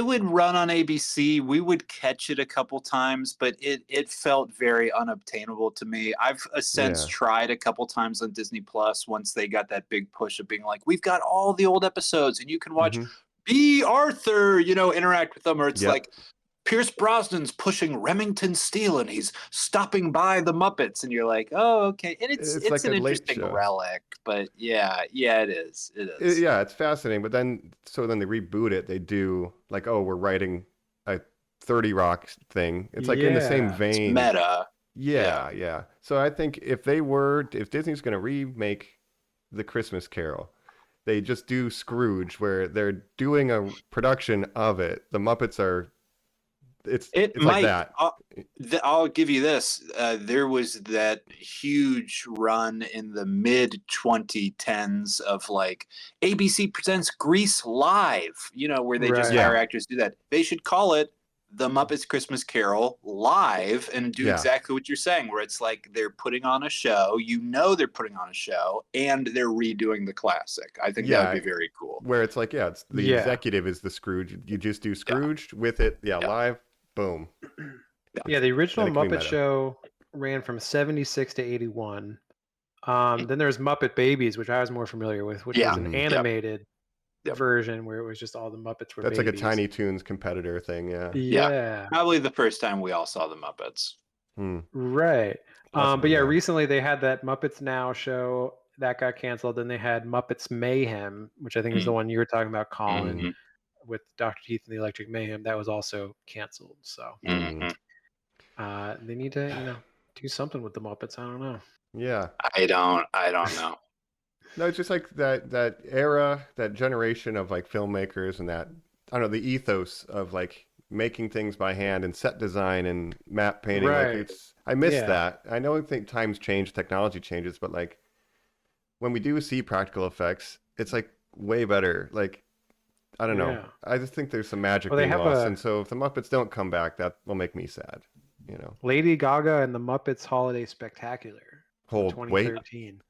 S8: would run on ABC. We would catch it a couple times, but it felt very unobtainable to me. I've since tried a couple times on Disney Plus once they got that big push of being like, we've got all the old episodes and you can watch B. Arthur, interact with them, or it's like Pierce Brosnan's pushing Remington Steele and he's stopping by the Muppets, and you're like, oh, okay. And it's
S9: like
S8: an
S9: a late
S8: interesting
S9: show.
S8: relic, but it is. It is.
S9: Yeah, it's fascinating. But then they reboot it. They do like, oh, we're writing a 30 Rock thing. It's like in the same vein.
S8: It's meta.
S9: Yeah. So I think if Disney's going to remake The Christmas Carol, they just do Scrooge, where they're doing a production of it. The Muppets are. It's like that.
S8: I'll give you this. There was that huge run in the mid 2010s of like ABC presents Grease Live, where they just hire actors to do that. They should call it The Muppets Christmas Carol Live and do exactly what you're saying, where it's like they're putting on a show, they're putting on a show, and they're redoing the classic. I think that would be very cool.
S9: Where it's like, it's the executive is the Scrooge. You just do Scrooge with it, live. Boom.
S10: Yeah, the original Muppet Show ran from 76 to 81. Then there's Muppet Babies, which I was more familiar with, which was an animated version where it was just all the Muppets were
S9: That's
S10: babies.
S9: like a Tiny Toons competitor thing,
S10: Yeah.
S8: Probably the first time we all saw the Muppets.
S10: Right. But recently they had that Muppets Now show that got canceled. Then they had Muppets Mayhem, which I think is the one you were talking about, Colin. With Dr. Teeth and the Electric Mayhem, that was also canceled. So they need to, do something with the Muppets. I don't know.
S9: Yeah.
S8: I don't know.
S9: No, it's just like that era, that generation of like filmmakers and that, I don't know, the ethos of like making things by hand and set design and map painting.
S10: Right.
S9: Like I miss that. I know I think times change, technology changes, but like when we do see practical effects, it's like way better. Like I don't know. I just think there's some magic being lost, and so if the Muppets don't come back, that will make me sad. You know,
S10: Lady Gaga and the Muppets Holiday Spectacular.
S9: Hold, wait.
S10: 2013.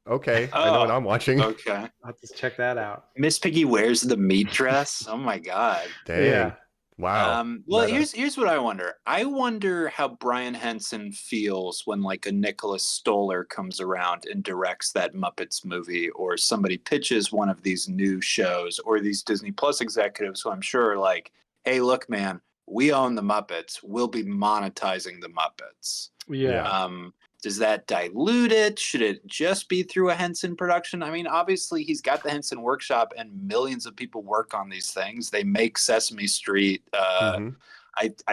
S9: Okay, I know what I'm watching.
S8: Okay.
S10: I'll have to check that out.
S8: Miss Piggy wears the meat dress. Oh my god.
S9: Dang. Yeah. Wow.
S8: Well, here's what I wonder. I wonder how Brian Henson feels when like a Nicholas Stoller comes around and directs that Muppets movie, or somebody pitches one of these new shows, or these Disney Plus executives who I'm sure are like, hey, look, man, we own the Muppets. We'll be monetizing the Muppets.
S10: Yeah.
S8: Does that dilute it? Should it just be through a Henson production? I mean, obviously, he's got the Henson Workshop, and millions of people work on these things. They make Sesame Street. I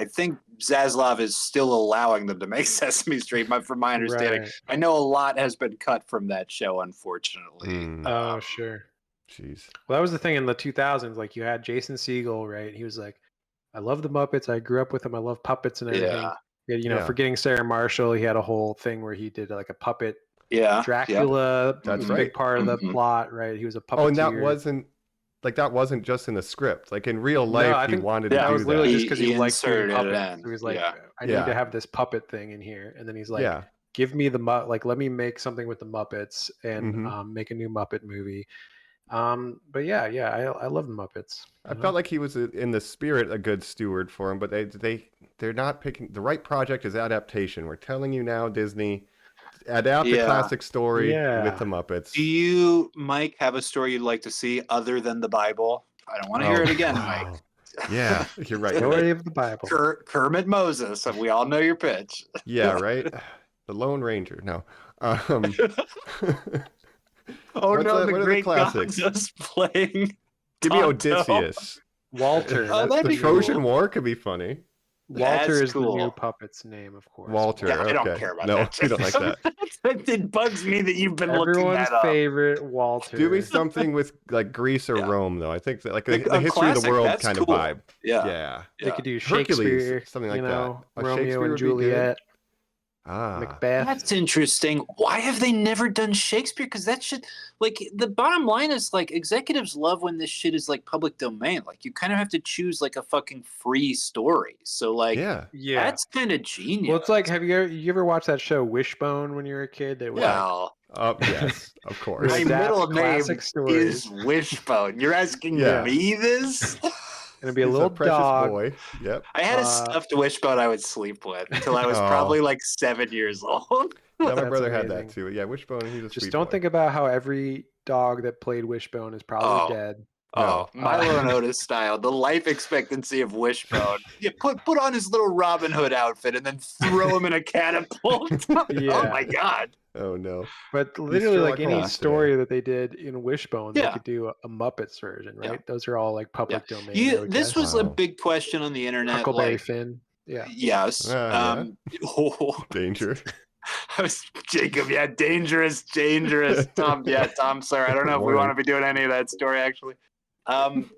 S8: think Zaslav is still allowing them to make Sesame Street, from my understanding.
S10: Right.
S8: I know a lot has been cut from that show, unfortunately.
S10: Oh, sure.
S9: Jeez.
S10: Well, that was the thing in the 2000s. Like, you had Jason Segel, right? He was like, I love the Muppets. I grew up with them. I love puppets and everything.
S8: Yeah.
S10: You know, Forgetting Sarah Marshall, he had a whole thing where he did like a puppet.
S8: Dracula.
S9: That's
S10: was a big part of the plot, right? He was a puppeteer.
S9: Oh, and that wasn't just in the script. Like in real life, he wanted to do that.
S10: That was literally just because he liked doing
S8: inserted
S10: puppets. So he was like, I need to have this puppet thing in here. And then he's like, give me let me make something with the Muppets and make a new Muppet movie. But I love the Muppets.
S9: I felt like he was in the spirit a good steward for him, but they're not picking the right project as adaptation. We're telling you now, Disney, adapt the classic story with the Muppets.
S8: Do you, Mike, have a story you'd like to see other than the Bible? I don't want to hear it again, Mike.
S9: Yeah, you're right.
S10: Story of the Bible.
S8: Kermit Moses, and we all know your pitch.
S9: Yeah, right. The Lone Ranger. No.
S8: Oh no, the great
S9: classics
S8: Gonzo's playing.
S9: Give me Odysseus.
S10: Walter.
S9: The Trojan War could be funny.
S10: Walter is the new puppet's name, of course.
S9: Walter.
S8: Yeah,
S9: okay.
S8: I don't care about
S9: no,
S8: that.
S9: You don't like that.
S8: It bugs me that you've been looking
S10: Everyone's
S8: that up.
S10: favorite Walter.
S9: Do me something with like Greece or Rome, though. I think that, like the history of the world kind of vibe.
S8: Yeah.
S10: They could do Shakespeare,
S9: Hercules, something like that.
S10: Romeo and Juliet. Macbeth.
S8: That's interesting. Why have they never done Shakespeare? Because that shit, like, the bottom line is, like, executives love when this shit is, like, public domain. Like, you kind of have to choose, like, a fucking free story. So, like, that's kind of genius.
S10: Well, it's like, have you ever watched that show Wishbone when you were a kid? That was
S9: yes, of course.
S8: My middle name is Wishbone. You're asking me this?
S10: Gonna be a little dog.
S9: Boy. Yep.
S8: I had a stuffed wishbone I would sleep with until I was probably like 7 years old.
S9: Yeah, my brother had that too. Yeah, Wishbone. He's a
S10: Just
S9: sweet
S10: don't
S9: boy.
S10: think about how every dog that played Wishbone is probably dead.
S8: Milo and Otis style. The life expectancy of Wishbone. You put on his little Robin Hood outfit and then throw him in a catapult. Oh my god.
S9: Oh no.
S10: But literally, like any story that they did in Wishbone, they could do a Muppets version, right? Those are all like public domain.
S8: This was a big question on the internet.
S10: Huckleberry Finn. Yeah.
S8: Yes.
S9: Danger.
S8: I was Jacob. Yeah, dangerous. Tom. Yeah, Tom. Sorry, I don't know if we want to be doing any of that story actually.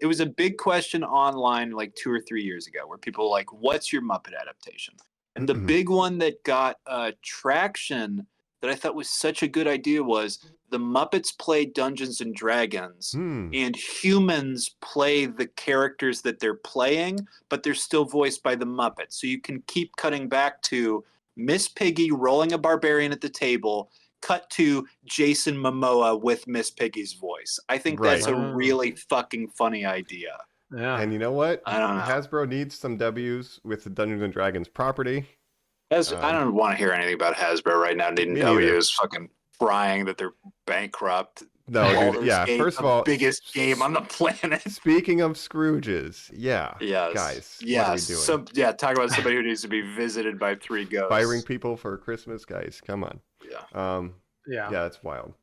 S8: It was a big question online like 2 or 3 years ago where people were like, what's your Muppet adaptation? And the big one that got traction that I thought was such a good idea was the Muppets play Dungeons and Dragons and humans play the characters that they're playing, but they're still voiced by the Muppets. So you can keep cutting back to Miss Piggy rolling a barbarian at the table, cut to Jason Momoa with Miss Piggy's voice. I think that's a really fucking funny idea.
S10: Yeah.
S9: And you know what?
S8: I don't know.
S9: Hasbro needs some W's with the Dungeons and Dragons property.
S8: I don't want to hear anything about Hasbro right now. Needing W's fucking crying that they're bankrupt.
S9: No, dude, first of all,
S8: biggest game on the planet.
S9: Speaking of Scrooges, guys, what are we doing?
S8: Talk about somebody who needs to be visited by 3 ghosts.
S9: Firing people for Christmas, guys, come on. Yeah, it's wild.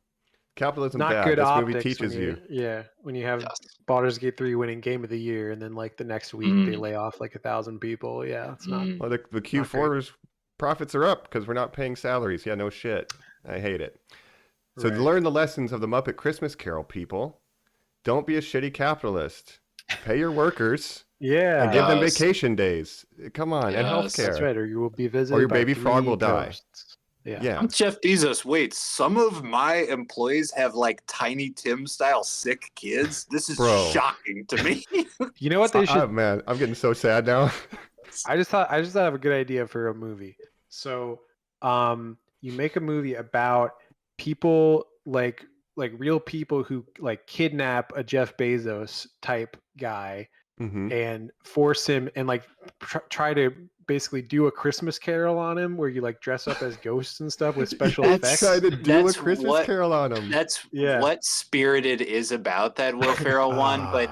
S9: Capitalism
S10: not
S9: bad.
S10: Good
S9: this
S10: optics
S9: movie teaches you.
S10: Yeah, when you have Baldur's Gate 3 winning Game of the Year, and then like the next week they lay off like 1,000 people. Yeah, it's not.
S9: Well, the Q4's profits are up because we're not paying salaries. Yeah, no shit. I hate it. So to learn the lessons of the Muppet Christmas Carol, people, don't be a shitty capitalist. Pay your workers.
S10: Yeah.
S9: And give them vacation days. Come on, and healthcare.
S10: That's right, or you will be visited.
S9: Or your
S10: by
S9: baby frog
S10: 3
S9: will die.
S10: ghosts. Yeah.
S9: Yeah.
S8: I'm Jeff Bezos. Wait, some of my employees have like Tiny Tim style sick kids. This is shocking to me.
S10: You know what they should?
S9: Oh, man, I'm getting so sad now.
S10: I just thought I have a good idea for a movie. So, you make a movie about people like real people who like kidnap a Jeff Bezos type guy and force him and like try to basically do a Christmas Carol on him, where you like dress up as ghosts and stuff with special effects.
S9: Try to do a Christmas Carol on him.
S8: That's what Spirited is about, that Will Ferrell one. But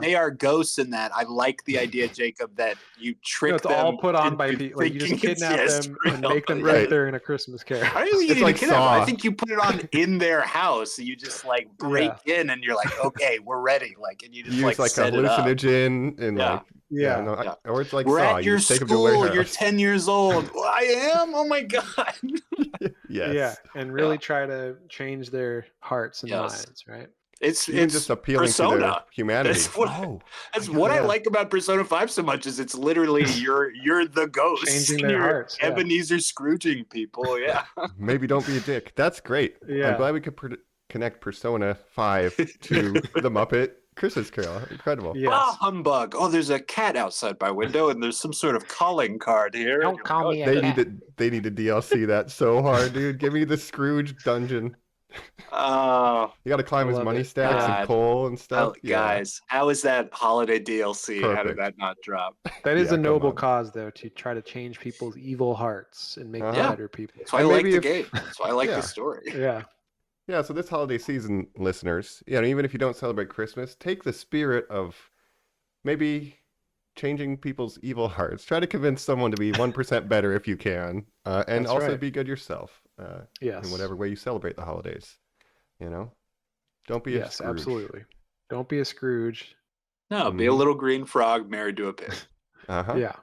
S8: they are ghosts in that. I like the idea, Jacob, that you trick them.
S10: It's all put on by people. Like you just kidnap them and make them think they're in a Christmas Carol.
S8: I don't think you need to kidnap them. I think you put it on in their house. You just like break in and you're like, okay, we're ready. Like, and you just
S9: use like a hallucinogen and like.
S10: Yeah.
S9: Or it's like
S8: we're
S9: Saw.
S8: at your school. You're 10 years old. Well, I am. Oh my god.
S9: Yes.
S10: Yeah, and really try to change their hearts and minds, right?
S8: It's
S9: just appealing
S8: Persona.
S9: to their humanity.
S8: That's what I like about Persona 5 so much. Is it's literally you're the ghost,
S10: changing their hearts.
S8: Ebenezer Scrooging people. Yeah.
S9: Maybe don't be a dick. That's great.
S10: Yeah.
S9: I'm glad we could connect Persona 5 to the Muppet Christmas Carol. Incredible.
S10: Yes.
S8: Ah, humbug. Oh, there's a cat outside my window, and there's some sort of calling card here.
S2: Don't call me a cat.
S9: They need to DLC that so hard, dude. Give me the Scrooge dungeon.
S8: Oh,
S9: you got to climb his money stacks and coal and stuff.
S8: Guys, how is that holiday DLC?
S9: Perfect.
S8: How did that not drop?
S10: That is a noble cause, though, to try to change people's evil hearts and make them better people.
S8: That's why I like the game. That's why I like the story.
S10: Yeah.
S9: Yeah, so this holiday season, listeners, even if you don't celebrate Christmas, take the spirit of maybe changing people's evil hearts. Try to convince someone to be 1% better if you can, and
S10: That's
S9: also
S10: right.
S9: be good yourself.
S10: Yes.
S9: In whatever way you celebrate the holidays. Don't be a Scrooge.
S10: Absolutely. Don't be a Scrooge.
S8: No, be a little green frog married to a pig.
S10: Yeah.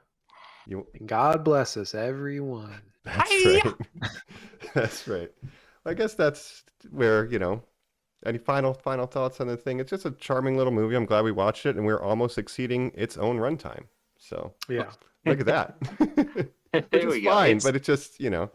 S10: And God bless us, everyone.
S9: That's right. That's right. I guess that's where, any final thoughts on the thing? It's just a charming little movie. I'm glad we watched it, and we're almost exceeding its own runtime. So, look at that. Which is fine, but it's just,
S10: No,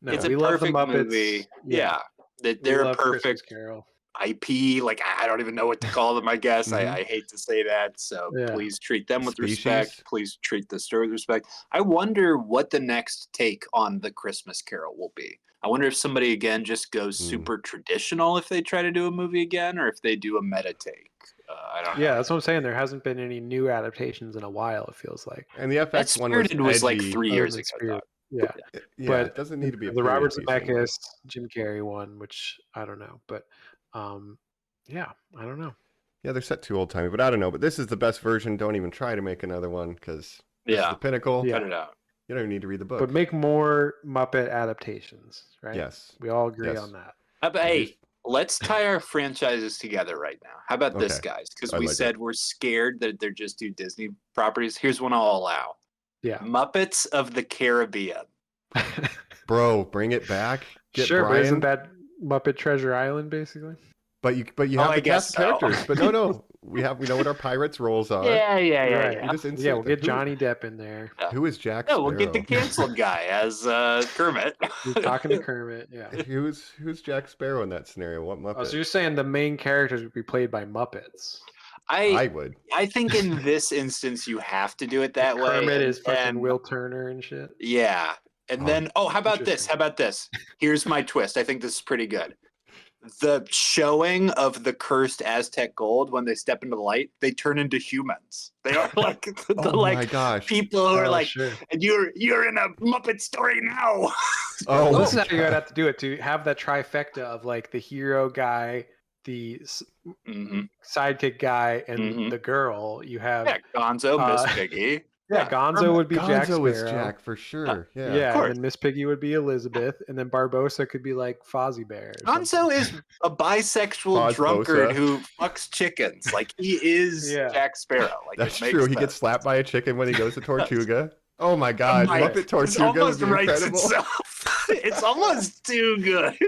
S8: it's a
S10: we love the
S8: perfect
S10: Muppets.
S8: movie. Yeah. They're a perfect
S10: Christmas Carol.
S8: IP. Like, I don't even know what to call them, I guess. I hate to say that. So please treat them with respect. Please treat the story with respect. I wonder what the next take on the Christmas Carol will be. I wonder if somebody, again, just goes super traditional if they try to do a movie again, or if they do a meta take. I don't know.
S10: Yeah, that's what I'm saying. There hasn't been any new adaptations in a while, it feels like.
S9: And the FX one
S8: was like 3 years ago.
S10: Yeah.
S9: But it doesn't need to be
S10: the Robert Zemeckis, Jim Carrey one, which I don't know. But I don't know.
S9: Yeah, they're set too old-timey, but I don't know. But this is the best version. Don't even try to make another one, because this is the pinnacle.
S8: Cut it out.
S9: You don't even need to read the book.
S10: But make more Muppet adaptations, right?
S9: Yes.
S10: We all agree on that.
S8: Hey, let's tie our franchises together right now. How about this, guys? Because we said we're scared that they're just do Disney properties. Here's one I'll allow.
S10: Yeah.
S8: Muppets of the Caribbean.
S9: Bro, bring it back. Get
S10: But
S9: Brian.
S10: isn't that Muppet Treasure Island, basically?
S9: But you have the cast characters. But no. We know what our pirates roles are.
S8: Yeah.
S10: We'll get Johnny Depp in there.
S9: Who is Jack Sparrow?
S8: No, we'll get the canceled guy as Kermit.
S10: He's talking to Kermit, yeah.
S9: Who's Jack Sparrow in that scenario? What Muppet?
S10: Oh, so you're saying the main characters would be played by Muppets?
S9: I would.
S8: I think in this instance you have to do it that way.
S10: Kermit is fucking Will Turner and shit.
S8: Yeah. And then, how about this? Here's my twist. I think this is pretty good. The showing of the cursed Aztec gold, when they step into the light, they turn into humans. They are like
S9: my gosh.
S8: people who are like, and you're in a Muppet story now.
S10: Well, this is how you would have to do it, to have that trifecta of like the hero guy, the sidekick guy, and the girl. You have
S8: Gonzo, Miss Piggy.
S10: Yeah, Gonzo would be Jack Sparrow.
S9: Gonzo is Jack for sure.
S10: Yeah, and then Miss Piggy would be Elizabeth, and then Barbosa could be like Fozzie Bear.
S8: Gonzo is a bisexual drunkard who fucks chickens. Like, he is Jack Sparrow. Like,
S9: that's true. He gets slapped by a chicken when he goes to Tortuga. Oh my God, Muppet Tortuga would be incredible.
S8: It's almost too good.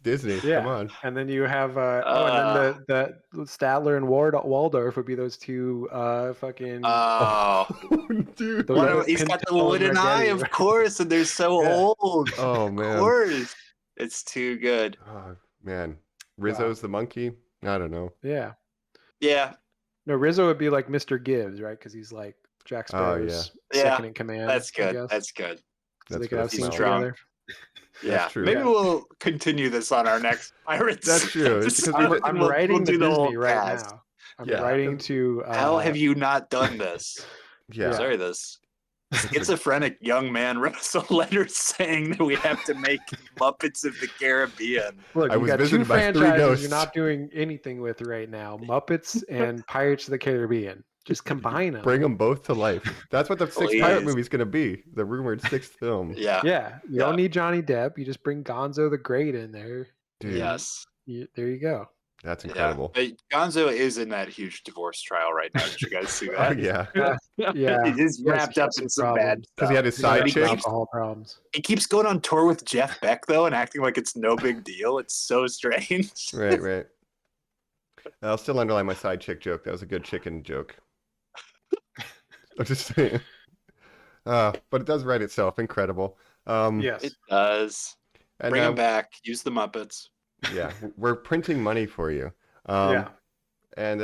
S9: Disney.
S10: Yeah.
S9: Come on.
S10: And then you have and then the Statler and Waldorf would be those two fucking
S9: Dude.
S8: He's got the wooden eye, of course, and they're so old.
S9: Oh man.
S8: Of course. It's too good.
S9: Oh man. Rizzo's the monkey. I don't know.
S10: Yeah.
S8: Yeah.
S10: No, Rizzo would be like Mr. Gibbs, right? Because he's like Jack Sparrow's second in command.
S8: That's good.
S10: I guess.
S8: That's good.
S10: So they could have scenes
S8: strong.
S10: together.
S8: Yeah,
S9: true.
S8: maybe we'll continue this on our next Pirates.
S9: That's true. It's
S10: Because I'm writing to
S8: do the
S10: Disney
S8: whole
S10: right
S8: cast.
S10: now. I'm writing to.
S8: How have you not done this?
S9: Yeah.
S8: Sorry, this schizophrenic young man wrote us a letter saying that we have to make Muppets of the Caribbean.
S10: Look,
S9: I
S10: you
S9: was
S10: got two
S9: visited by 3
S10: franchises
S9: ghosts.
S10: you're not doing anything with right now: Muppets and Pirates of the Caribbean. Just combine them.
S9: Bring them both to life. That's what the sixth
S8: Please.
S9: pirate movie's gonna be. The rumored 6th film.
S8: Yeah.
S10: Yeah, you don't need Johnny Depp. You just bring Gonzo the Great in there.
S9: Dude,
S8: Yes.
S10: There you go.
S9: that's incredible.
S8: Yeah. Gonzo is in that huge divorce trial right now. Did you guys see that?
S9: Oh yeah.
S10: Yeah,
S8: He is wrapped up in some bad
S9: Because he had his
S8: stuff.
S9: side chick.
S10: alcohol problems.
S8: He keeps going on tour with Jeff Beck though, and acting like it's no big deal. It's so strange.
S9: Right. I'll still underline my side chick joke. That was a good chicken joke. I'm just saying. But it does write itself. Incredible.
S10: Yes.
S8: It does.
S9: And,
S8: Bring them back. Use the Muppets.
S9: Yeah, we're printing money for you.
S10: Yeah.
S9: And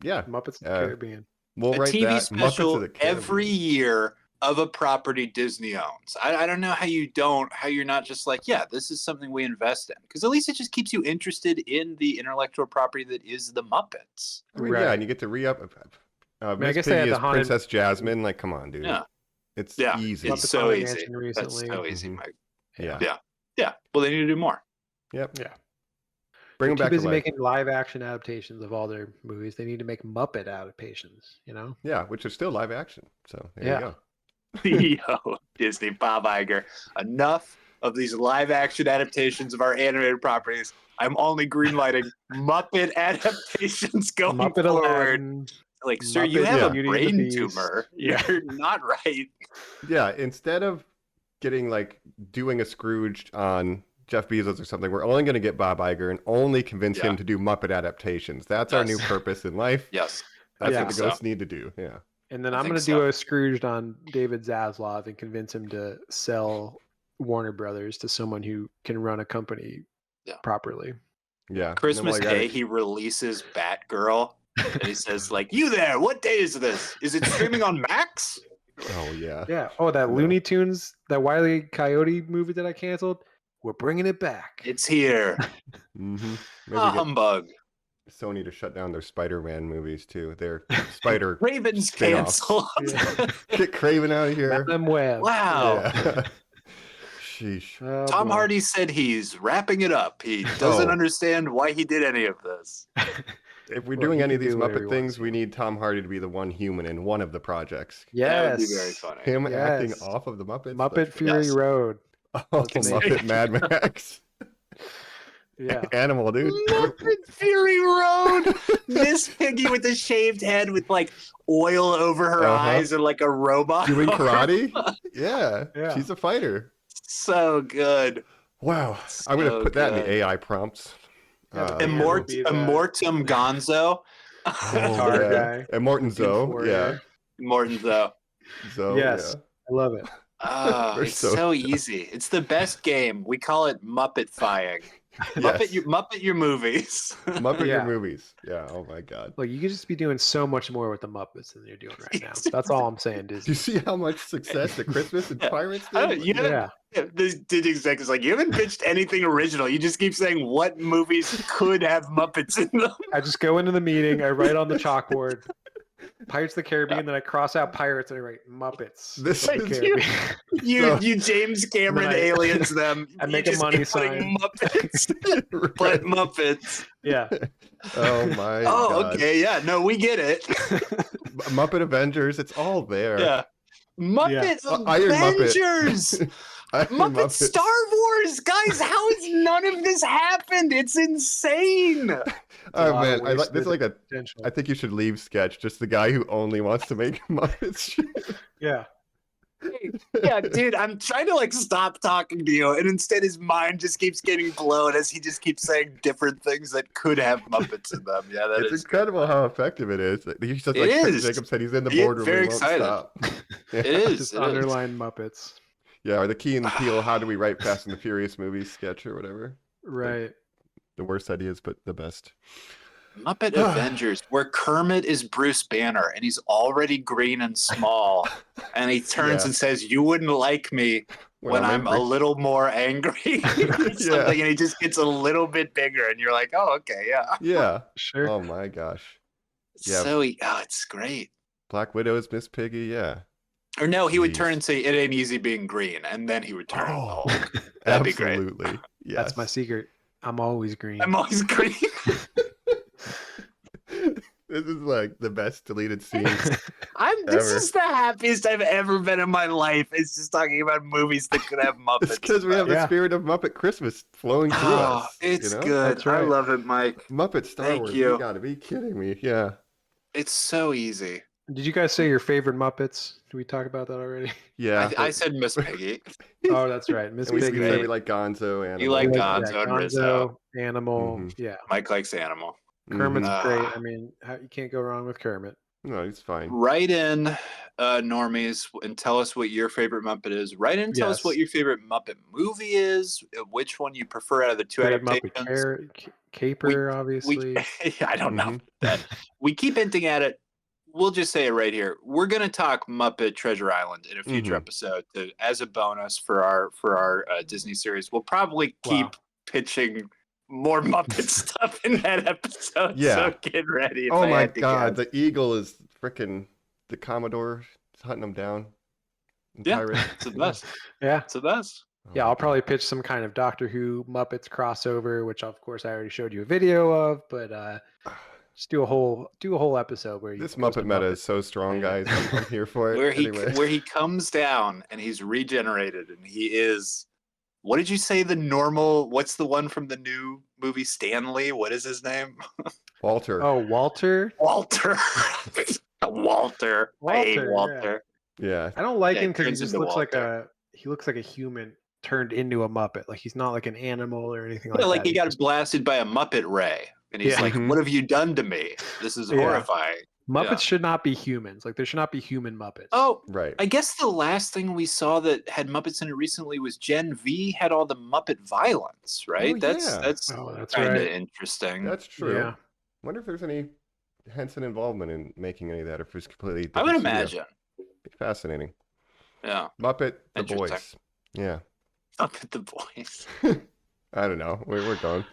S9: yeah,
S10: Muppets of the Caribbean.
S9: we'll
S8: A
S9: write
S8: TV
S9: that. Muppets
S8: special
S9: of the Caribbean.
S8: every year of a property Disney owns. I don't know how you're not just like, yeah, this is something we invest in. Because at least it just keeps you interested in the intellectual property that is the Muppets.
S9: I mean, yeah, and you get to re-up.
S10: I
S9: Miss
S10: guess they had
S9: Piggy
S10: the
S9: is
S10: Haunted-
S9: Princess Jasmine. Like, come on, dude.
S8: Yeah.
S9: It's
S8: Yeah.
S9: easy.
S8: It's
S10: Muppet
S8: so
S10: Haunted
S8: easy.
S10: Mansion
S8: That's
S10: recently.
S8: so easy,
S9: Mhm.
S8: Mike.
S9: Yeah.
S8: Yeah. Well, they need to do more.
S9: Yep.
S10: Yeah.
S9: Bring them
S10: Too
S9: back to
S10: busy
S9: life.
S10: making live action adaptations of all their movies. They need to make Muppet adaptations. You know.
S9: Yeah, which is still live action. So there
S10: Yeah.
S9: you go.
S8: Yo, Disney, Bob Iger. Enough of these live action adaptations of our animated properties. I'm only greenlighting Muppet adaptations going
S10: Muppet
S8: forward.
S10: Aladdin.
S8: Like, sir, you
S10: Muppet
S8: have a
S10: Beauty and the
S8: brain
S10: Beast.
S8: tumor.
S10: Yeah.
S8: You're not right.
S9: Yeah, instead of getting doing a Scrooge on Jeff Bezos or something, we're only going to get Bob Iger and only convince him to do Muppet adaptations. That's our new purpose in life.
S8: Yes.
S9: That's
S10: Yeah.
S9: what the ghosts need to do. Yeah.
S10: And then
S8: I
S10: I'm
S8: think
S10: going to do
S8: so.
S10: a Scrooge on David Zaslav and convince him to sell Warner Brothers to someone who can run a company properly.
S9: Yeah.
S8: Christmas
S9: And then,
S8: Day, he releases Batgirl. And he says, like, you there, what day is this? Is it streaming on Max?
S9: Oh, yeah.
S10: Yeah. Oh, that Looney Tunes, that Wile E. Coyote movie that I canceled. We're bringing it back.
S8: It's here.
S9: Mm-hmm. Maybe
S8: Ah,
S9: get
S8: humbug.
S9: Sony to shut down their Spider-Man movies, too. Their Spider
S8: Raven's
S9: spin-offs.
S8: canceled.
S9: Get Craven out of here.
S10: Madam Web.
S8: Wow.
S9: Yeah. Sheesh.
S10: Oh,
S8: Tom
S10: boy.
S8: Hardy said he's wrapping it up. He doesn't
S9: Oh.
S8: understand why he did any of this.
S9: If we're
S10: Well,
S9: doing
S10: he
S9: any
S10: can
S9: of these
S10: do whatever he
S9: Muppet
S10: wants
S9: things,
S10: to.
S9: we need Tom Hardy to be the one human in one of the projects.
S8: That would
S10: Yes.
S8: be very funny.
S9: Him acting
S10: Yes.
S9: off of the Muppets.
S10: Muppet Fury
S8: Yes.
S10: Road.
S9: Oh,
S10: Let's make
S9: Muppet Mad Max.
S10: Yeah.
S9: Animal, dude.
S8: Muppet Fury Road. Miss Piggy with a shaved head with like oil over her
S9: Uh-huh.
S8: eyes and like a robot.
S9: Doing karate? Yeah.
S10: Yeah.
S9: She's a fighter.
S8: So good.
S9: Wow. I'm going to
S8: So
S9: put that in the
S8: good.
S9: AI prompts.
S10: Yeah, but
S9: Uh,
S10: Immort-
S8: Immort-
S10: be the-
S8: Immortum Gonzo.
S10: Guitar guy.
S9: And Morton Zoe.
S10: Warrior.
S9: Yeah.
S8: Morton Zoe.
S9: Zoe,
S10: Yes. I love it.
S8: Oh,
S9: They're
S8: it's
S9: so
S8: so
S9: good.
S8: easy. It's the best game. We call it Muppet-fying.
S9: Yes.
S8: Muppet your movies.
S9: Muppet
S10: Yeah.
S9: your movies. Yeah. Oh, my God.
S10: Look, you could just be doing so much more with the Muppets than you're doing right now. That's all I'm saying,
S9: Do you
S10: Disney.
S9: see how much success the Christmas and
S8: Yeah.
S9: Pirates
S8: I
S9: did?
S8: don't- you
S10: Yeah.
S8: This did exec is like, you haven't pitched anything original. You just keep saying what movies could have Muppets in them.
S10: I just go into the meeting, I write on the chalkboard, Pirates of the Caribbean, then I cross out Pirates and I write Muppets.
S9: This
S10: of the
S9: is-
S10: Caribbean.
S8: You James Cameron
S10: Then I-
S8: aliens them.
S10: I
S8: You
S10: make a
S8: just
S10: money
S8: keep putting
S10: sign.
S8: Muppets, but Muppets.
S10: Yeah.
S9: Oh, my
S8: Oh,
S9: God.
S8: okay, yeah, no, we get it.
S9: Muppet Avengers. It's all there.
S8: Yeah, Muppet
S9: Iron Muppet.
S8: Avengers.
S9: Iron
S8: Muppet
S9: Muppets.
S8: Star Wars, guys! How has none of this happened? It's insane.
S9: Oh
S10: lot of
S9: man, this is
S10: wasted
S9: like a.
S10: potential.
S9: I think you should leave sketch. Just the guy who only wants to make Muppets.
S10: Yeah.
S8: Yeah, dude, I'm trying to like stop talking to you, and instead his mind just keeps getting blown as he just keeps saying different things that could have Muppets in them. Yeah,
S9: It's incredible how effective it is. He's just
S8: It
S9: like
S8: is.
S9: Jacob said, he's in the
S8: I get
S9: boardroom.
S8: very
S9: He won't
S8: excited.
S9: stop.
S8: It is.
S10: Just
S8: It is.
S10: underline Muppets.
S9: Yeah, or the Key and Peele "How Do We Write Fast and the Furious" movies sketch or whatever.
S10: Right.
S9: The worst ideas, but the best.
S8: Muppet Avengers, where Kermit is Bruce Banner, and he's already green and small, and he turns and says, "You wouldn't like me when I'm a little more angry," or something, and he just gets a little bit bigger, and you're like, "Oh, okay, yeah,
S9: Yeah,
S10: sure."
S9: Oh my gosh,
S8: yeah. So it's great.
S9: Black Widow is Miss Piggy, yeah.
S8: Or no, he would turn and say, "It ain't easy being green," and then he would turn. Oh, that'd be great.
S9: Absolutely, yes.
S10: That's my secret. I'm always green.
S8: I'm always green.
S9: This is like the best deleted scene.
S8: This is the happiest I've ever been in my life. It's just talking about movies that could have Muppets.
S9: It's because we have the spirit of Muppet Christmas flowing through us.
S8: It's good.
S10: That's right.
S8: I love it, Mike.
S9: Muppet Star Wars. You gotta be kidding me. Yeah.
S8: It's so easy.
S10: Did you guys say your favorite Muppets? Did we talk about that already?
S9: Yeah.
S8: I said Miss Piggy.
S10: Oh, that's right. Miss Piggy.
S9: We like Gonzo. Animal.
S8: You like Gonzo and Rizzo.
S10: Animal.
S9: Mm-hmm.
S10: Yeah.
S8: Mike likes Animal.
S10: Kermit's great. I mean, you can't go wrong with Kermit.
S9: No, he's fine.
S8: Write in, Normies, and tell us what your favorite Muppet is. Write in and tell us what your favorite Muppet movie is, which one you prefer out of the two adaptations.
S10: Muppet Caper, obviously.
S8: I don't know that. We keep hinting at it. We'll just say it right here. We're going to talk Muppet Treasure Island in a future episode as a bonus for our Disney series. We'll probably keep pitching more Muppet stuff in that episode.
S9: Yeah.
S8: So get ready.
S9: Oh my God. The eagle is freaking the Commodore hunting him down.
S8: Yeah. It's the best.
S10: Yeah.
S8: It's the best.
S10: Yeah, I'll probably pitch some kind of Doctor Who Muppets crossover, which of course I already showed you a video of, but just do a whole episode where
S9: this Muppet meta is so strong, guys. I'm here for it.
S8: Where he comes down and he's regenerated and he is. What did you say? The normal? What's the one from the new movie Stanley? What is his name?
S9: Walter.
S10: Oh, Walter.
S8: Walter. Walter. I hate Walter.
S9: Yeah.
S10: I don't like him because he just looks like a human turned into a Muppet. Like he's not like an animal or anything like that.
S8: Like he got blasted by a Muppet ray, and he's like, "What have you done to me? This is horrifying."
S10: Muppets should not be humans. Like there should not be human Muppets.
S8: Oh,
S9: right.
S8: I guess the last thing we saw that had Muppets in it recently was Gen V had all the Muppet violence, right?
S9: Oh,
S8: that's kind of interesting.
S9: That's true.
S10: Yeah.
S9: Wonder if there's any Henson involvement in making any of that, or if it's completely
S8: I would
S9: different studio.
S8: imagine.
S9: Be fascinating.
S8: Yeah.
S9: Muppet the Boys. Yeah.
S8: Muppet the Boys.
S9: I don't know. We're going.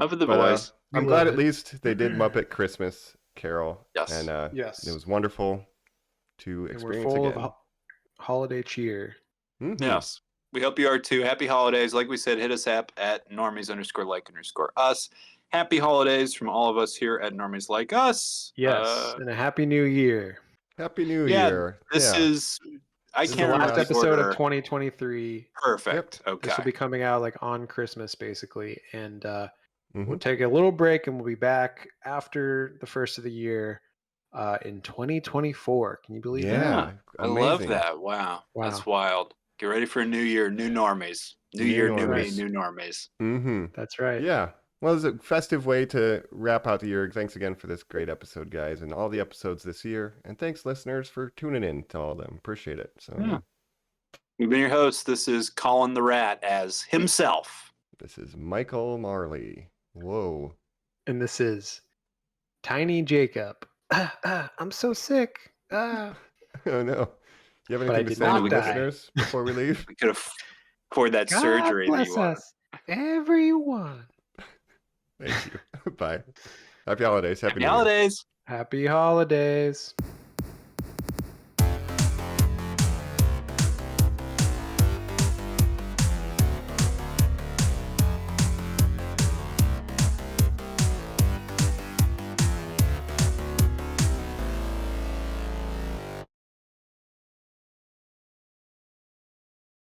S8: Muppet the Boys.
S9: I'm glad at least they did Muppet Christmas Carol.
S8: Yes.
S9: And
S10: yes.
S9: It was wonderful to experience
S10: we're full
S9: again.
S10: of holiday cheer.
S9: Mm-hmm.
S8: Yes. We hope you are too. Happy holidays. Like we said, hit us up at normies_like_us. Happy holidays from all of us here at Normies Like Us.
S10: Yes. And a happy new year.
S9: Happy New Year.
S8: This is
S10: This is the last episode of 2023.
S8: Perfect.
S10: Yep.
S8: Okay.
S10: This will be coming out like on Christmas, basically. And we'll take a little break and we'll be back after the first of the year in 2024. Can you believe that?
S8: Yeah. I love that. Wow. That's wild. Get ready for a new year, new normies. New year, new me, new normies.
S9: Mm-hmm.
S10: That's right.
S9: Yeah. Well, it's a festive way to wrap out the year. Thanks again for this great episode, guys, and all the episodes this year. And thanks, listeners, for tuning in to all of them. Appreciate it. So,
S8: We've been your hosts. This is Colin the Rat as himself.
S9: This is Michael Marley. Whoa.
S10: And this is Tiny Jacob. I'm so sick.
S9: Oh, no. Do you have anything to say to the listeners before we leave?
S8: We could have poured that
S10: God
S8: surgery
S10: bless
S8: that you wanted.
S10: us, everyone.
S9: Thank you. Bye. Happy holidays.
S8: Happy holidays.
S10: Happy holidays.